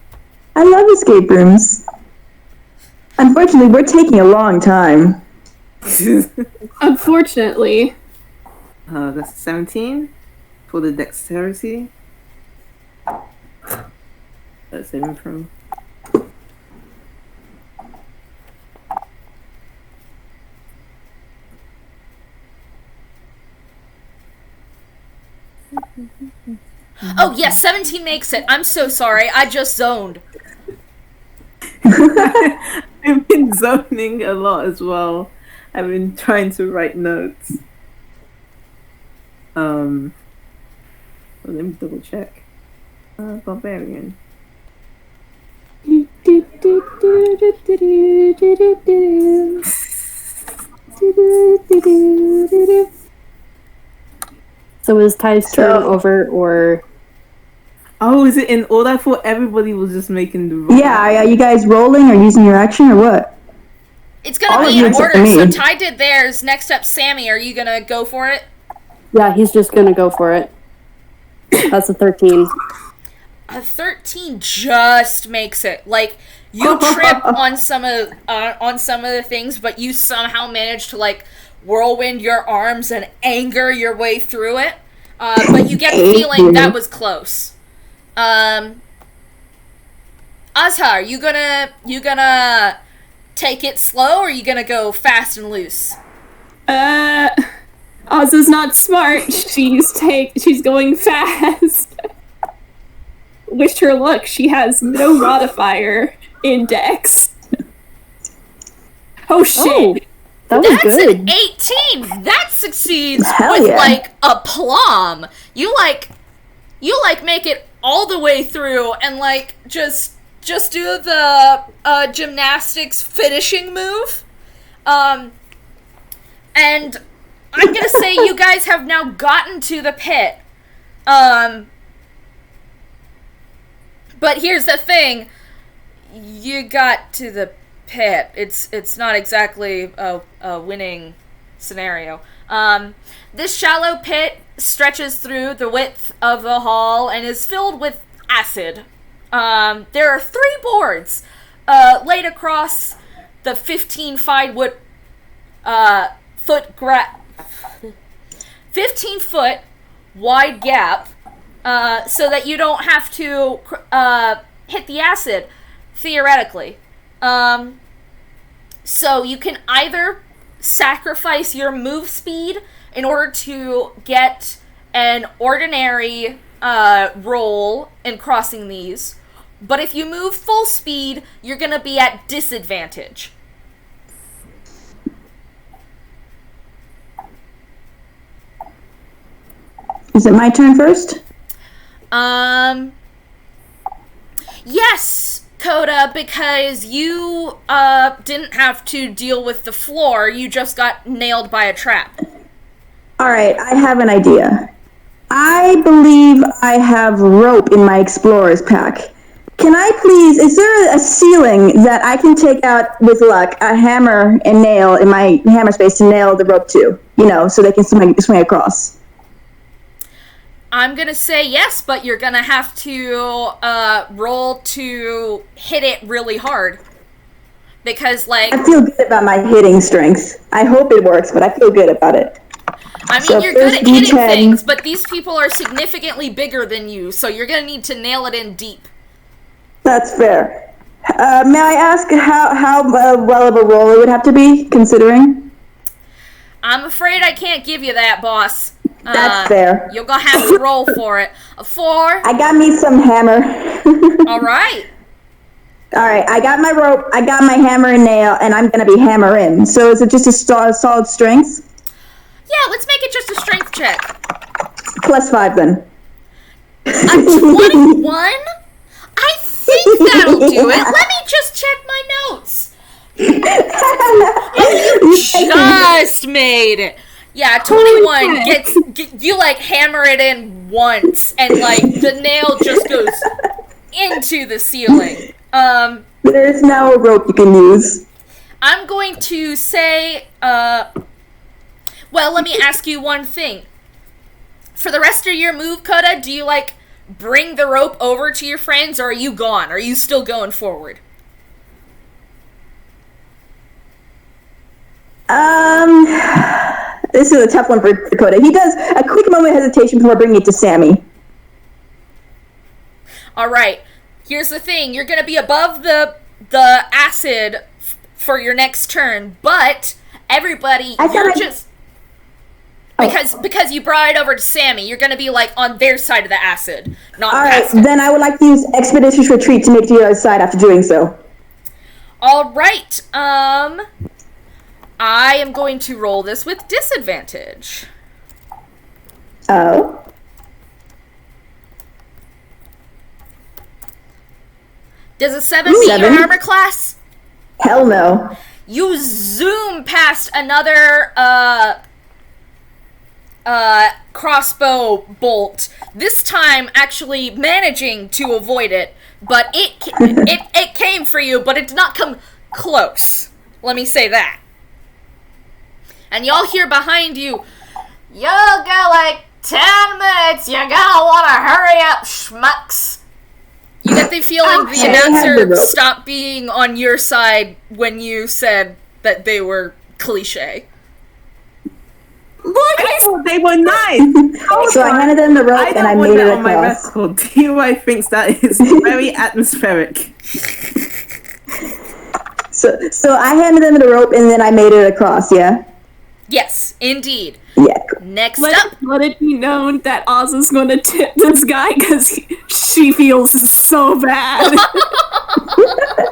I love escape rooms. Unfortunately, we're taking a long time. Unfortunately. That's 17 for the dexterity. Saving from. Oh, yes, 17 makes it. I'm so sorry. I just zoned. I've been zoning a lot as well. I've been trying to write notes. Well, let me double check. Barbarian. So is Ty's turn over, or Oh, is it in order? I thought everybody was just making the roll. Yeah, are you guys rolling or using your action or what? It's gonna All of be you in except order. for So me. Ty did theirs. Next up, Sammy. Are you gonna go for it? Yeah, he's just gonna go for it. That's a 13. A 13 just makes it. Like, you trip on some of the things, but you somehow manage to like whirlwind your arms and anger your way through it. But you get the feeling that was close. Azhar, you gonna take it slow, or are you gonna go fast and loose? Oz is not smart. She's going fast. Wish her luck. She has no modifier index. Oh shit! Oh, that was That's good. an 18. That succeeds Hell with yeah. like aplomb. You make it all the way through and like just do the gymnastics finishing move. And I'm gonna say you guys have now gotten to the pit. But here's the thing. You got to the pit. It's not exactly a winning scenario. This shallow pit stretches through the width of the hall and is filled with acid. There are 3 boards laid across the 15 15-foot wide gap, so that you don't have to hit the acid, theoretically. So you can either sacrifice your move speed in order to get an ordinary roll in crossing these, but if you move full speed, you're going to be at disadvantage. Is it my turn first? Yes, Coda, because you didn't have to deal with the floor, you just got nailed by a trap. Alright, I have an idea. I believe I have rope in my explorer's pack. Can I please, is there a ceiling that I can take out with luck, a hammer and nail in my hammer space to nail the rope to? You know, so they can swing across. I'm gonna say yes, but you're gonna have to roll to hit it really hard. Because, like, I feel good about my hitting strength. I hope it works, but I feel good about it. I mean, So you're good at first hitting D10. things, but these people are significantly bigger than you, so you're gonna need to nail it in deep. That's fair. May I ask how well of a roll it would have to be, considering? I'm afraid I can't give you that, boss. That's fair. You're gonna have to roll for it. A 4. I got me some hammer. Alright. Alright, I got my rope, I got my hammer and nail, and I'm gonna be hammering. So is it just a solid strength? Yeah, let's make it just a strength check. +5 then. A 21? I think that'll do it. Let me just check my notes. You just made it. Yeah, 21 you like hammer it in once and like the nail just goes into the ceiling. There is now a rope you can use. I'm going to say well, let me ask you one thing. For the rest of your move, Coda, do you like bring the rope over to your friends, or are you gone? Are you still going forward? This is a tough one for Dakota. He does a quick moment of hesitation before bringing it to Sammy. Alright, here's the thing. You're gonna be above the acid for your next turn, but everybody, because you brought it over to Sammy, you're gonna be like on their side of the acid, not Alright, past it. then I would like to use Expeditious Retreat to make it to the other side after doing so. Alright, I am going to roll this with disadvantage. Oh. Does a 7 beat your armor class? Hell no. You zoom past another crossbow bolt, this time actually managing to avoid it, but it came for you, but it did not come close. Let me say that. And y'all hear behind you, "You got like 10 minutes, you gotta wanna hurry up, schmucks." You get the feeling the announcer stopped being on your side when you said that they were cliche. Look, I thought they were nice. So I handed them the rope and I made it on my across. record. TY thinks that is very atmospheric. So I handed them the rope and then I made it across, yeah? Yes, indeed. Yeah. Next Let up, it be known that Oz is going to tip this guy because she feels so bad.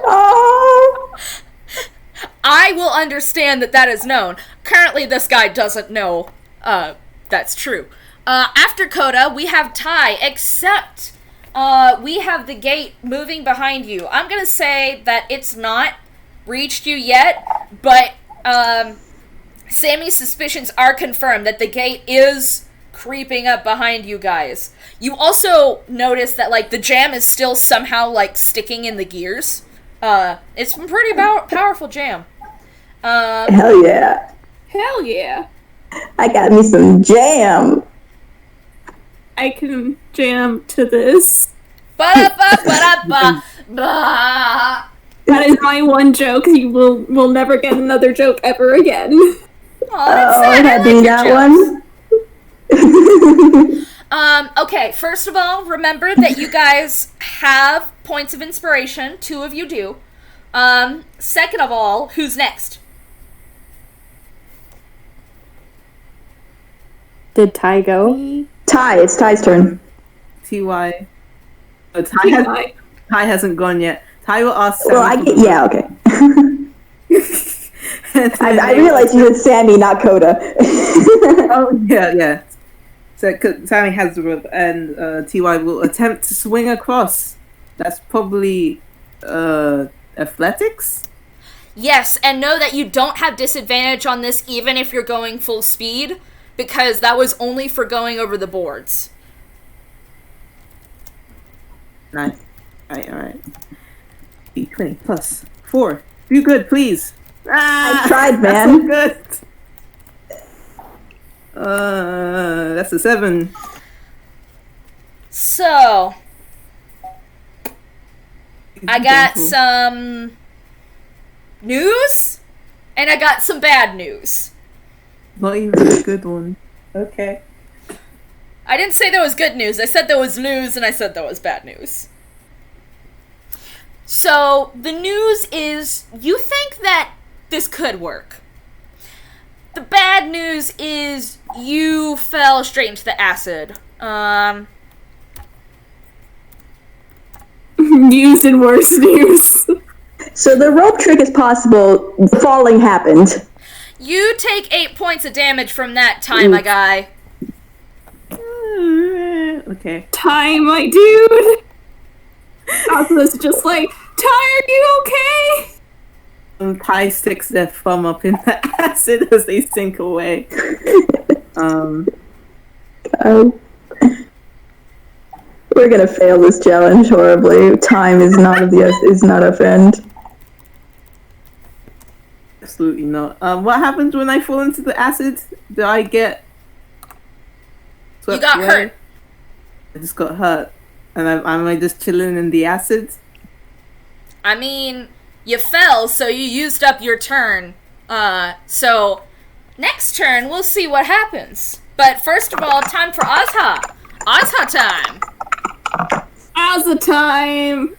Oh! I will understand that is known. Currently, this guy doesn't know that's true. After Coda, we have Ty, except we have the gate moving behind you. I'm going to say that it's not reached you yet, but Sammy's suspicions are confirmed that the gate is creeping up behind you guys. You also notice that, like, the jam is still somehow, like, sticking in the gears. It's a pretty powerful jam. Hell yeah. Hell yeah. I got me some jam. I can jam to this. Ba-da-ba-ba-da-ba. That is my one joke. You will never get another joke ever again. That's sad. I like that your jokes. one. Okay, first of all, remember that you guys have points of inspiration. 2 of you do. Second of all, who's next? Did Ty go? Ty, it's Ty's turn. TY. Oh, Ty hasn't gone yet. Ty will ask Sammy. Well, yeah, okay. I realized you said Sammy, not Coda. Oh, yeah. So Sammy has the rope, and TY will attempt to swing across. That's probably athletics? Yes, and know that you don't have disadvantage on this even if you're going full speed, because that was only for going over the boards. Nice. Alright. 20 plus 4. Do good, please. I tried, That's man. so good. That's a 7. So, I got some news, and I got some bad news. Not even a good one. Okay. I didn't say there was good news. I said there was news, and I said there was bad news. So, the news is, you think that this could work. The bad news is, you fell straight into the acid. News and worse news. So the rope trick is possible. The falling happened. You take 8 points of damage from that time, my guy. Okay. Ty, my dude. Osmo's just like, Ty, are you okay? Ty sticks their thumb up in the acid as they sink away. We're gonna fail this challenge horribly. Time is not a friend. Absolutely not. What happens when I fall into the acid? Do I get You got hurt. I just got hurt. And am I just chilling in the acid? I mean, you fell, so you used up your turn. So, next turn, we'll see what happens. But first of all, time for Ozha. Ozha time. Ozha time.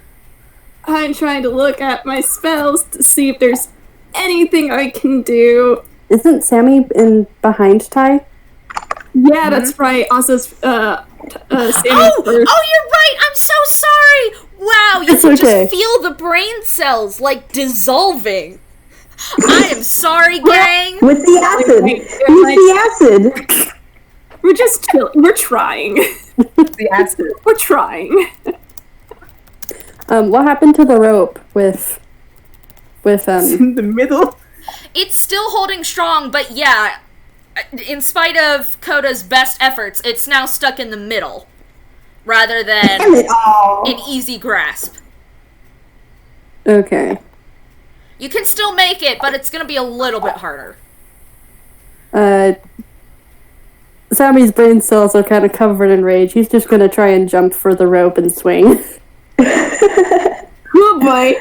I'm trying to look at my spells to see if there's anything I can do. Isn't Sammy in behind Ty? Yeah, that's right. Ozha's Sammy's first. Oh, you're right. I'm so sorry. Wow, you It's can okay. just feel the brain cells, like, dissolving. I am sorry, gang. With the acid. With the acid. We're just we're trying. The acid. We're trying. What happened to the rope with In the middle? It's still holding strong, but yeah, in spite of Coda's best efforts, it's now stuck in the middle, rather than Damn it. Oh. an easy grasp. Okay. You can still make it, but it's gonna be a little bit harder. Sammy's brain cells are kind of covered in rage. He's just gonna try and jump for the rope and swing. Oh boy.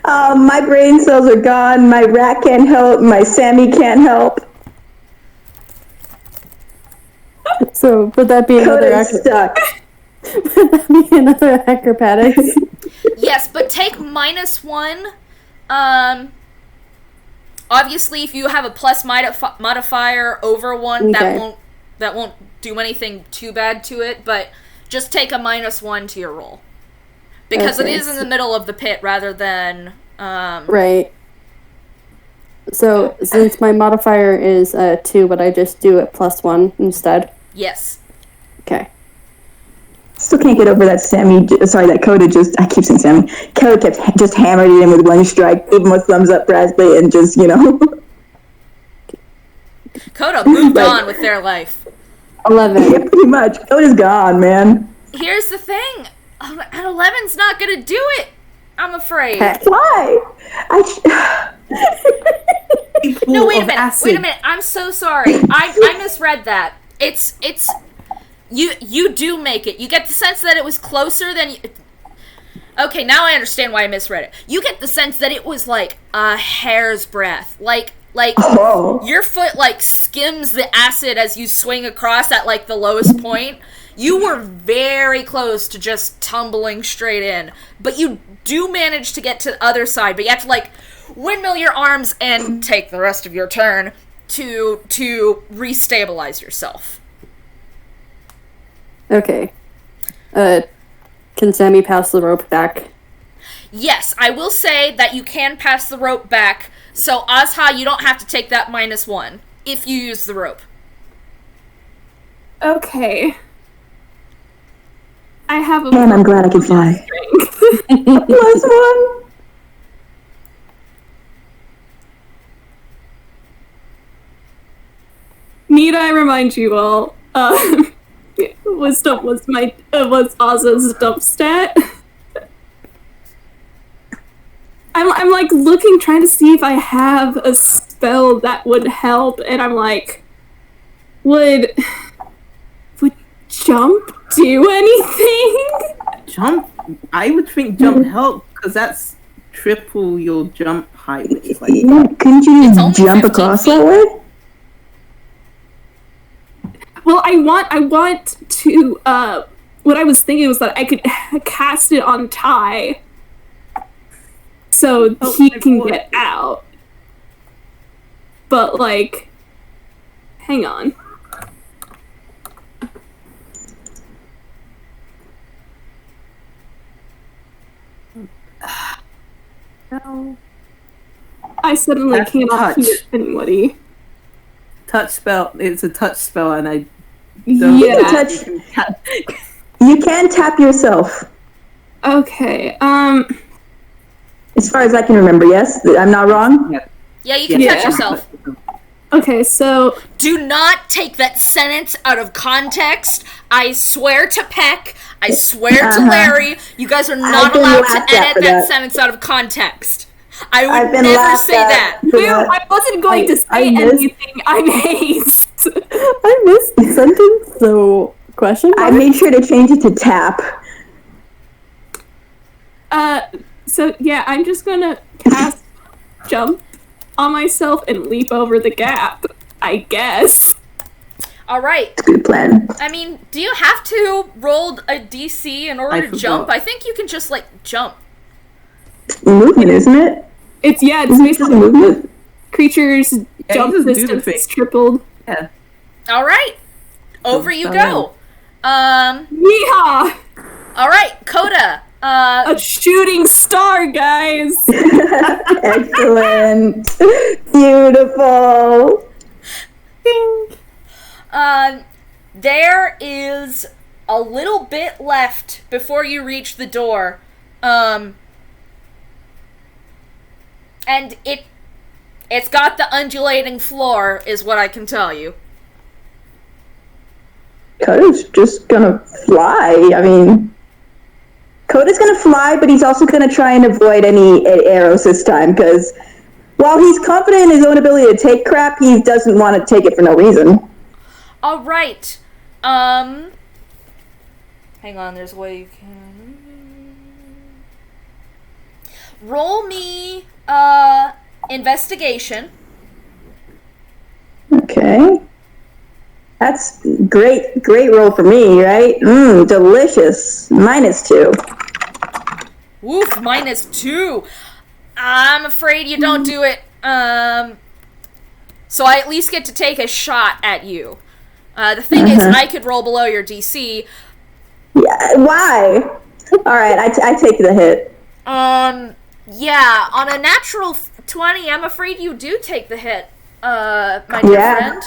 My brain cells are gone. My rat can't help. My Sammy can't help. So, would that be another Coda's stuck. would that be another acrobatics? Yes, but take -1. Obviously, if you have a plus modifier over 1, Okay. that won't do anything too bad to it. But just take a -1 to your roll, because it Okay. is in the middle of the pit rather than Right. So, since my modifier is 2, would I just do it +1 instead? Yes. Okay. Still can't get over that that Coda just, I keep saying Sammy, Coda kept just hammered it in with one strike, gave him a thumbs up Bradley, and just, Coda moved on with their life. 11. pretty much. Coda's gone, man. Here's the thing. An 11's not gonna do it, I'm afraid. Why? No, wait a minute. I'm so sorry. I misread that. It's you do make it. You get the sense that it was closer than Okay, now I understand why I misread it. You get the sense that it was like a hair's breadth. Like Oh. your foot like skims the acid as you swing across at like the lowest point. You were very close to just tumbling straight in. But you do manage to get to the other side, but you have to like windmill your arms and take the rest of your turn to restabilize yourself. Okay. Can Sammy pass the rope back? Yes, I will say that you can pass the rope back, so Azha, you don't have to take that -1 if you use the rope. Okay. I have a Man, I'm glad I can fly. +1. Need I remind you all, wisdom was was Oz's dump stat. I'm like looking, trying to see if I have a spell that would help, and I'm like, would jump do anything? Jump? I would think jump help, because that's triple your jump height, which is like... Yeah, couldn't you It's only just jump 15 across feet. that way? Well, I want to, what I was thinking was that I could cast it on Ty, so he can get out. But, like, hang on. No. I suddenly That's cannot touch. hear anybody. Touch spell. It's a touch spell, and I Yeah. Touch. You can tap yourself, Okay, as far as I can remember, yes? I'm not wrong? Yeah, you can Yeah. touch yourself. okay, so, Do not take that sentence out of context. I swear to Peck, I swear to Larry, you guys are not I've been allowed laughed to at edit for that that. sentence out of context. I I've would been never laughed say at that. for Well, that. I wasn't going to say I missed- anything I made. I missed the sentence, so question I mark? made sure to change it to tap. So yeah, I'm just gonna cast jump on myself and leap over the gap, I guess. Alright, Good plan. I mean, do you have to roll a DC in order I to jump? forgot. I think you can just, like, jump. Movement, isn't it? It's Isn't it just basically movement? creatures jump just do the distance thing. is tripled. Yeah. Alright, over you go. Yeehaw! Alright, Coda, A shooting star, guys! Excellent. Beautiful. there is a little bit left before you reach the door. And it It's got the undulating floor, is what I can tell you. Coda's just gonna fly. I mean, Coda's gonna fly, but he's also gonna try and avoid any arrows this time, because while he's confident in his own ability to take crap, he doesn't want to take it for no reason. Alright. Hang on, there's a way you can... Roll me, investigation. Okay. That's great roll for me, right? Delicious. -2. Woof, -2. I'm afraid you don't do it. So I at least get to take a shot at you. The thing is, I could roll below your DC. Yeah, why? Alright, I take the hit. Yeah, on a natural 20, I'm afraid you do take the hit, my dear friend.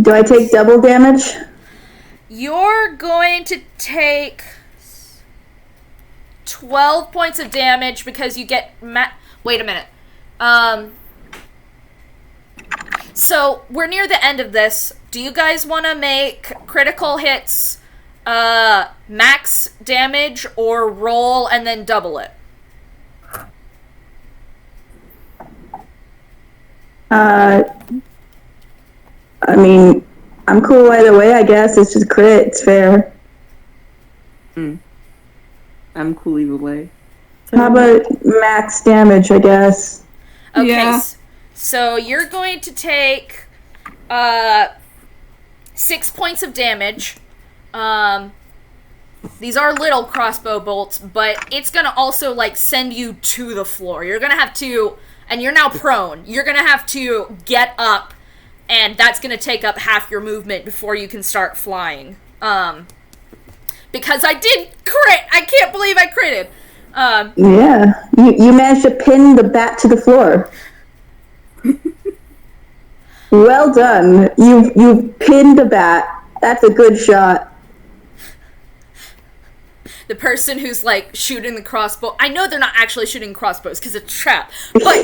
Do I take double damage? You're going to take 12 points of damage because you get wait a minute. So, we're near the end of this. Do you guys want to make critical hits max damage or roll and then double it? I mean, I'm cool either way, I guess. It's just crit. It's fair. I'm cool either way. How about max damage, I guess? Okay, Yeah. so you're going to take 6 points of damage. These are little crossbow bolts, but it's gonna also, like, send you to the floor. You're gonna have to, and you're now prone, you're gonna have to get up, and that's gonna take up half your movement before you can start flying. Because I did crit! I can't believe I critted! Yeah. You managed to pin the bat to the floor. Well done. You've pinned the bat. That's a good shot. The person who's, like, shooting the crossbow... I know they're not actually shooting crossbows, because it's a trap. But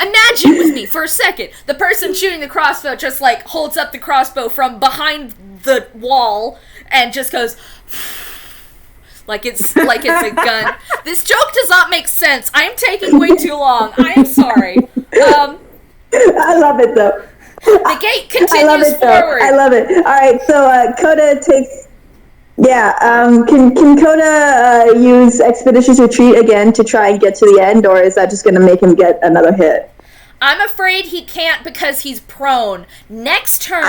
imagine with me for a second. The person shooting the crossbow just, like, holds up the crossbow from behind the wall and just goes... like it's a gun. This joke does not make sense. I am taking way too long. I am sorry. I love it, though. The gate continues forward. I love it. All right, so Coda takes... Yeah, can Coda use Expeditious Retreat again to try and get to the end, or is that just going to make him get another hit? I'm afraid he can't because he's prone. Next turn,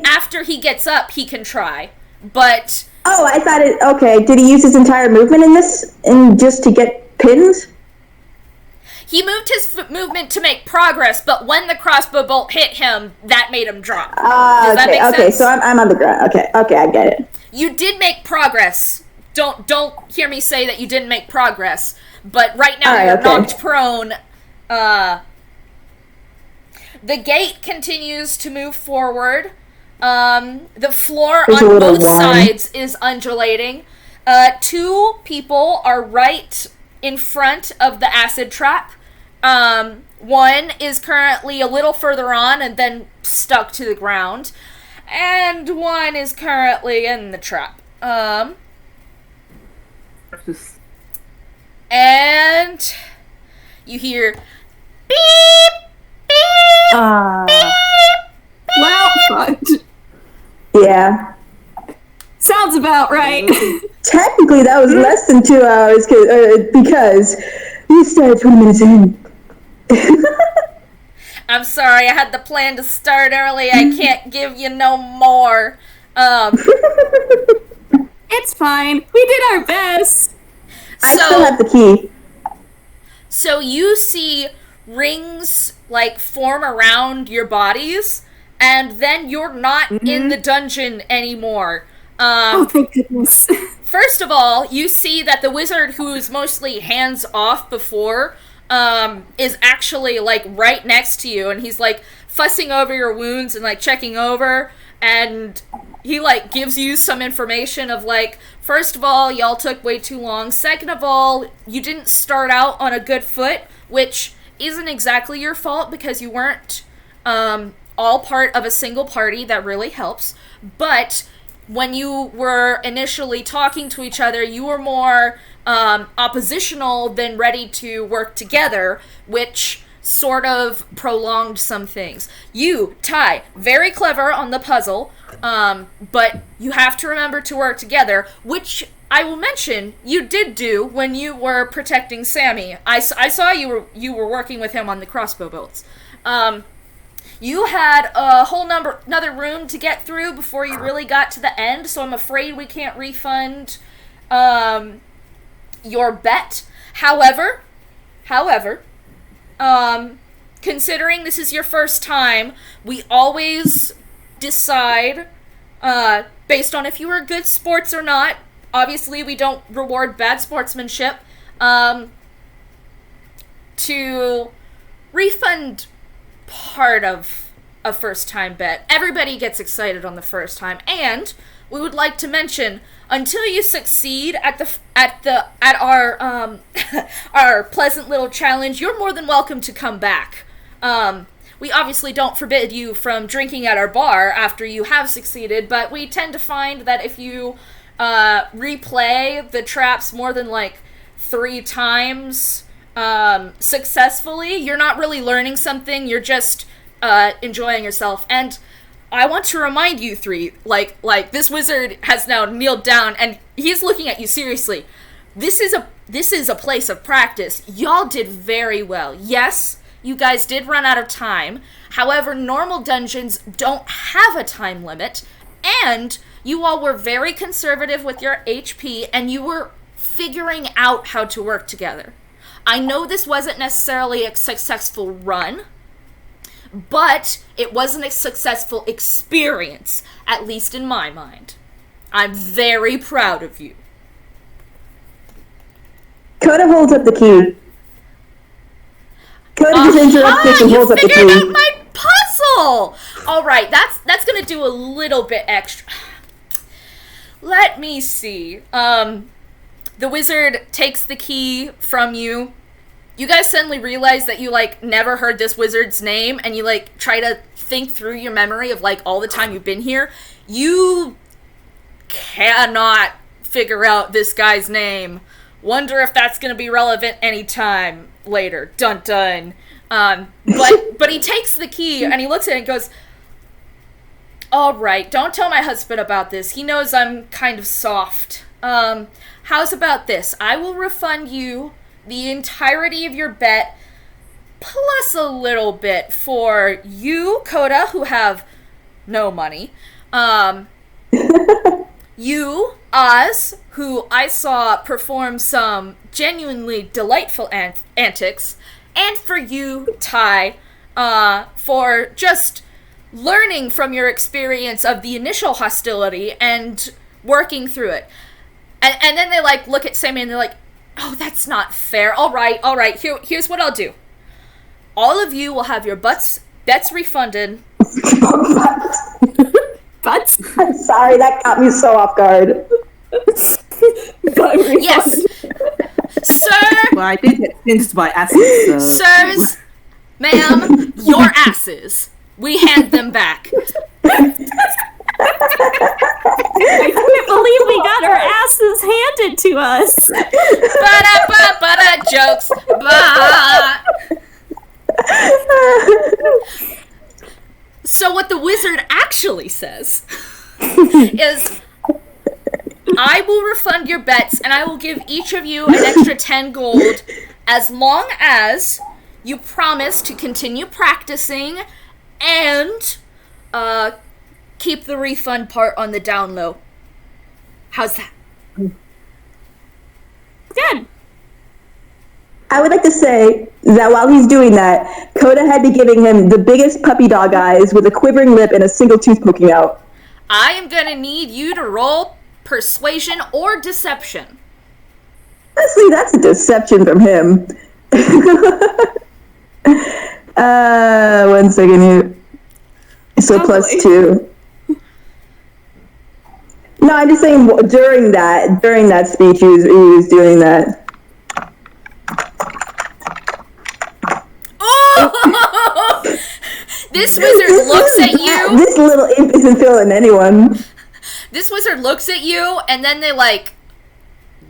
after he gets up, he can try. But... Oh, I thought it... Okay, did he use his entire movement in this, just to get pinned? He moved his movement to make progress, but when the crossbow bolt hit him, that made him drop. Does that make sense? Okay, so I'm on the ground. Okay, I get it. You did make progress. Don't hear me say that you didn't make progress. But right now you're knocked prone. The gate continues to move forward. The floor on both sides is undulating. 2 people are right in front of the acid trap. One is currently a little further on and then stuck to the ground. And one is currently in the trap. And you hear beep, beep, beep, beep. Well, fucked. Yeah. Sounds about right. Technically, that was less than 2 hours because we started 20 minutes in. I'm sorry, I had the plan to start early. I can't give you no more. It's fine. We did our best. I still have the key. So you see rings, like, form around your bodies, and then you're not in the dungeon anymore. Oh, thank goodness. First of all, you see that the wizard who was mostly hands-off before is actually, like, right next to you, and he's, like, fussing over your wounds and, like, checking over, and he, like, gives you some information of, like, first of all, y'all took way too long. Second of all, you didn't start out on a good foot, which isn't exactly your fault because you weren't all part of a single party. That really helps. But when you were initially talking to each other, you were more oppositional than ready to work together, which sort of prolonged some things. You, Ty, very clever on the puzzle, but you have to remember to work together, which I will mention you did do when you were protecting Sammy. I saw you were working with him on the crossbow bolts. You had a whole another room to get through before you really got to the end, so I'm afraid we can't refund your bet. However, considering this is your first time, we always decide based on if you were good sports or not. Obviously, we don't reward bad sportsmanship. To refund part of a first-time bet. Everybody gets excited on the first time, and we would like to mention, until you succeed at our our pleasant little challenge, you're more than welcome to come back. We obviously don't forbid you from drinking at our bar after you have succeeded, but we tend to find that if you replay the traps more than like 3 times successfully, you're not really learning something, you're just enjoying yourself. And I want to remind you 3, like this wizard has now kneeled down and he's looking at you seriously. This is a place of practice. Y'all did very well. Yes, you guys did run out of time. However, normal dungeons don't have a time limit, and you all were very conservative with your HP, and you were figuring out how to work together. I know this wasn't necessarily a successful run, but it wasn't a successful experience, at least in my mind. I'm very proud of you. Coda holds up the key. Coda just interrupts and holds up the key. You figured out my puzzle! Alright, that's gonna do a little bit extra. Let me see. The wizard takes the key from you. You guys suddenly realize that you, never heard this wizard's name, and you, try to think through your memory of, all the time you've been here. You cannot figure out this guy's name. Wonder if that's gonna be relevant anytime later. Dun dun. But he takes the key, and he looks at it and goes, alright, don't tell my husband about this. He knows I'm kind of soft. How's about this? I will refund you the entirety of your bet, plus a little bit for you, Coda, who have no money. You, Oz, who I saw perform some genuinely delightful antics, and for you, Ty, for just learning from your experience of the initial hostility and working through it. And then they, look at Sammy and they're like, oh, that's not fair. All right. Here's what I'll do. All of you will have your bets refunded. Butts? I'm sorry, that caught me so off guard. Yes. Sir. Well, I did get pinched by asses. Sirs, ma'am, your asses. We hand them back. I can't believe we got our asses handed to us. Ba-da-ba-ba-da, jokes. Ba. So what the wizard actually says is, I will refund your bets and I will give each of you an extra 10 gold as long as you promise to continue practicing and keep the refund part on the down low. How's that? Good. I would like to say that while he's doing that, Coda had be giving him the biggest puppy dog eyes with a quivering lip and a single tooth poking out. I am gonna need you to roll persuasion or deception. Honestly, that's a deception from him. 1 second here. So plus 2. No, I'm just saying during that speech he was doing that. This wizard looks at you. This little imp isn't feeling anyone. This wizard looks at you, and then they, like,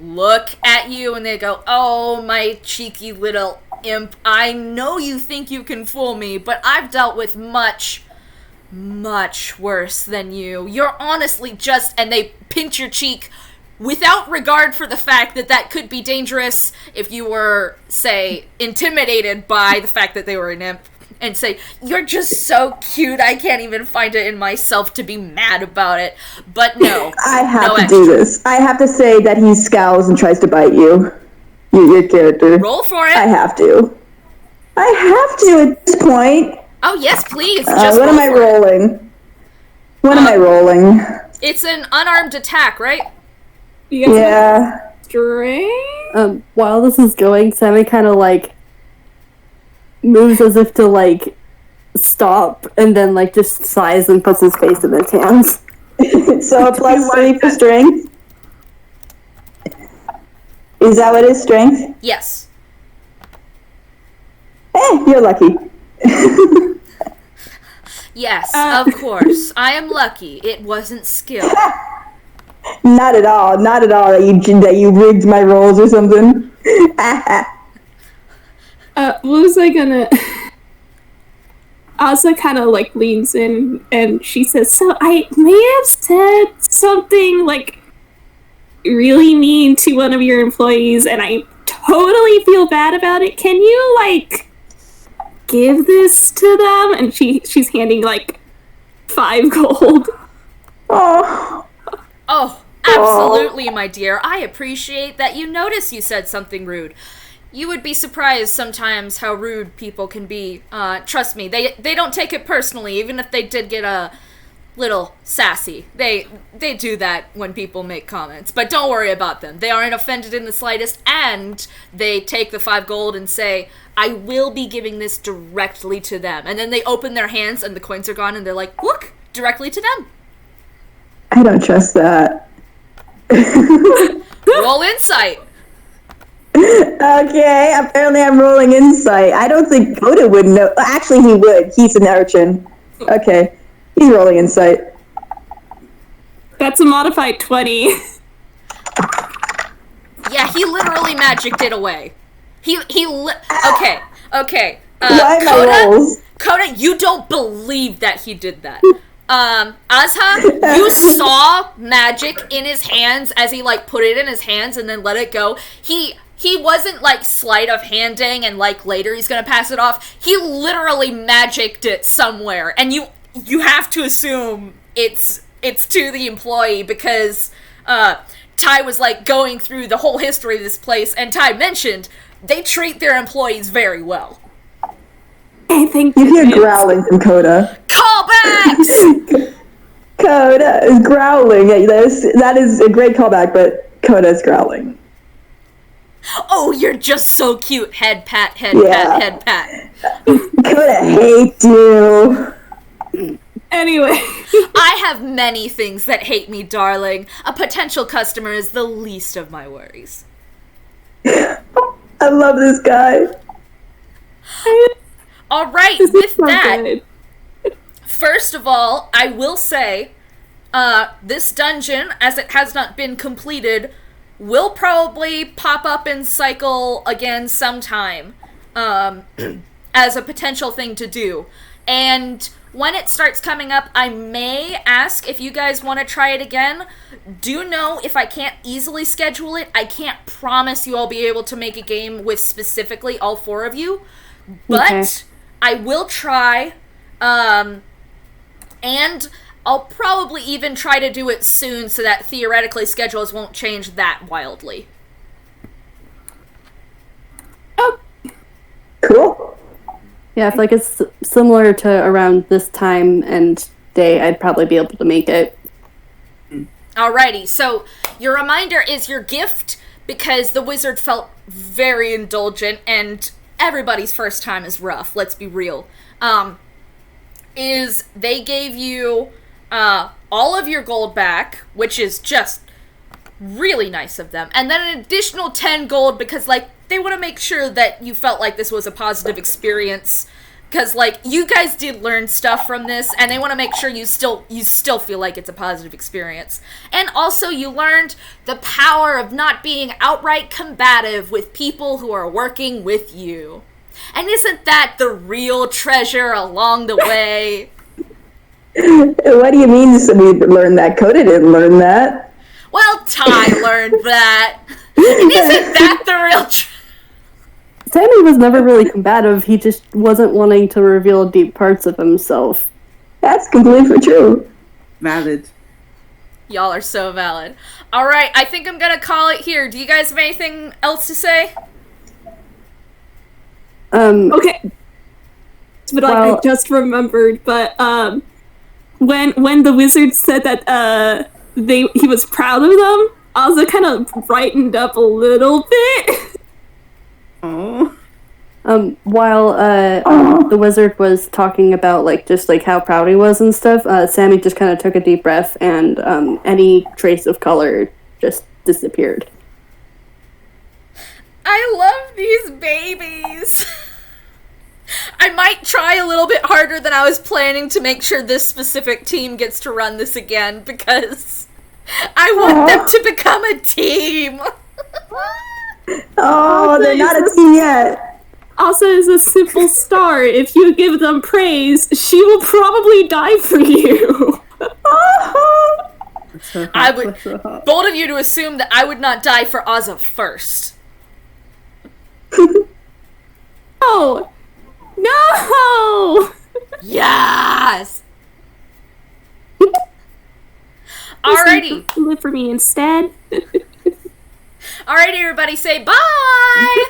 look at you, and they go, "Oh, my cheeky little imp, I know you think you can fool me, but I've dealt with much, much worse than you. You're honestly just," and they pinch your cheek without regard for the fact that that could be dangerous if you were, say, intimidated by the fact that they were an imp, and say, "You're just so cute, I can't even find it in myself to be mad about it." But no. I have no to extra. do this. I have to say that he scowls and tries to bite you. Your character. Roll for it. I have to. I have to at this point. Oh, yes, please. Just what am I roll for it. rolling? What am I rolling? It's an unarmed attack, right? You guys have Yeah. strength? While this is going, Sammy kind of like moves as if to like stop, and then like just sighs and puts his face in his hands. So a +3 for strength. Is that what is strength? Yes. You're lucky. Yes, of course. I am lucky. It wasn't skill. Not at all. Not at all. That you rigged my rolls or something. What was I gonna... Asa kind of, like, leans in, and she says, "So, I may have said something, like, really mean to one of your employees, and I totally feel bad about it. Can you, like, give this to them?" And she's handing, like, 5 gold. Oh. Oh, absolutely, my dear. I appreciate that you notice you said something rude. You would be surprised sometimes how rude people can be. Trust me, they don't take it personally, even if they did get a little sassy. They do that when people make comments. But don't worry about them. They aren't offended in the slightest, and they take the 5 gold and say, "I will be giving this directly to them." And then they open their hands and the coins are gone, and they're like, "Look, directly to them." I don't trust that. Roll insight. Okay, apparently I'm rolling insight. I don't think Coda would know. Actually, he would. He's an urchin. Okay, he's rolling insight. That's a modified 20. Yeah, he literally magicked it away. Okay. Why my rolls? Coda, you don't believe that he did that. Azha, you saw magic in his hands as he, like, put it in his hands and then let it go. He wasn't, like, sleight of handing and, like, later he's gonna pass it off. He literally magicked it somewhere, and you have to assume it's to the employee because, Ty was, like, going through the whole history of this place, and Ty mentioned they treat their employees very well. I think You hear growling from Coda. Callbacks! Coda is growling. Yeah, that is a great callback, but Coda is growling. Oh, you're just so cute. Head pat, head Yeah. pat, head pat. Coda hates you. Anyway. I have many things that hate me, darling. A potential customer is the least of my worries. I love this guy. Alright, This is with so that, good. first of all, I will say, this dungeon, as it has not been completed, will probably pop up and cycle again sometime, as a potential thing to do. And when it starts coming up, I may ask if you guys want to try it again. Do know if I can't easily schedule it, I can't promise you I'll be able to make a game with specifically all 4 of you. But Okay. I will try, and I'll probably even try to do it soon so that theoretically schedules won't change that wildly. Cool. Yeah, if like it's similar to around this time and day, I'd probably be able to make it. Alrighty, so your reminder is your gift, because the wizard felt very indulgent, and everybody's first time is rough, let's be real. Is they gave you all of your gold back, which is just really nice of them, and then an additional 10 gold because, like, they want to make sure that you felt like this was a positive experience because like you guys did learn stuff from this, and they want to make sure you still feel like it's a positive experience. And also, you learned the power of not being outright combative with people who are working with you. And isn't that the real treasure along the way? What do you mean we learned that? Coda didn't learn that. Well, Ty learned that. Isn't that the real treasure? Sammy was never really combative. He just wasn't wanting to reveal deep parts of himself. That's completely true. Valid. Y'all are so valid. Alright, I think I'm gonna call it here. Do you guys have anything else to say? Okay. But I just remembered, but when the wizard said that he was proud of them, Ozza kind of brightened up a little bit. Oh. While the wizard was talking about just how proud he was and stuff, Sammy just kind of took a deep breath, and any trace of color just disappeared. I love these babies. I might try a little bit harder than I was planning to make sure this specific team gets to run this again, because I want them to become a team. Oh, they're not a team yet. Asa is a simple star. If you give them praise, she will probably die for you. I would bold of you to assume that I would not die for Ozza first. Oh no! Yes. Alrighty. Live for me instead. Alrighty, everybody, say bye.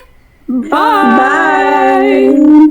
Bye. Bye.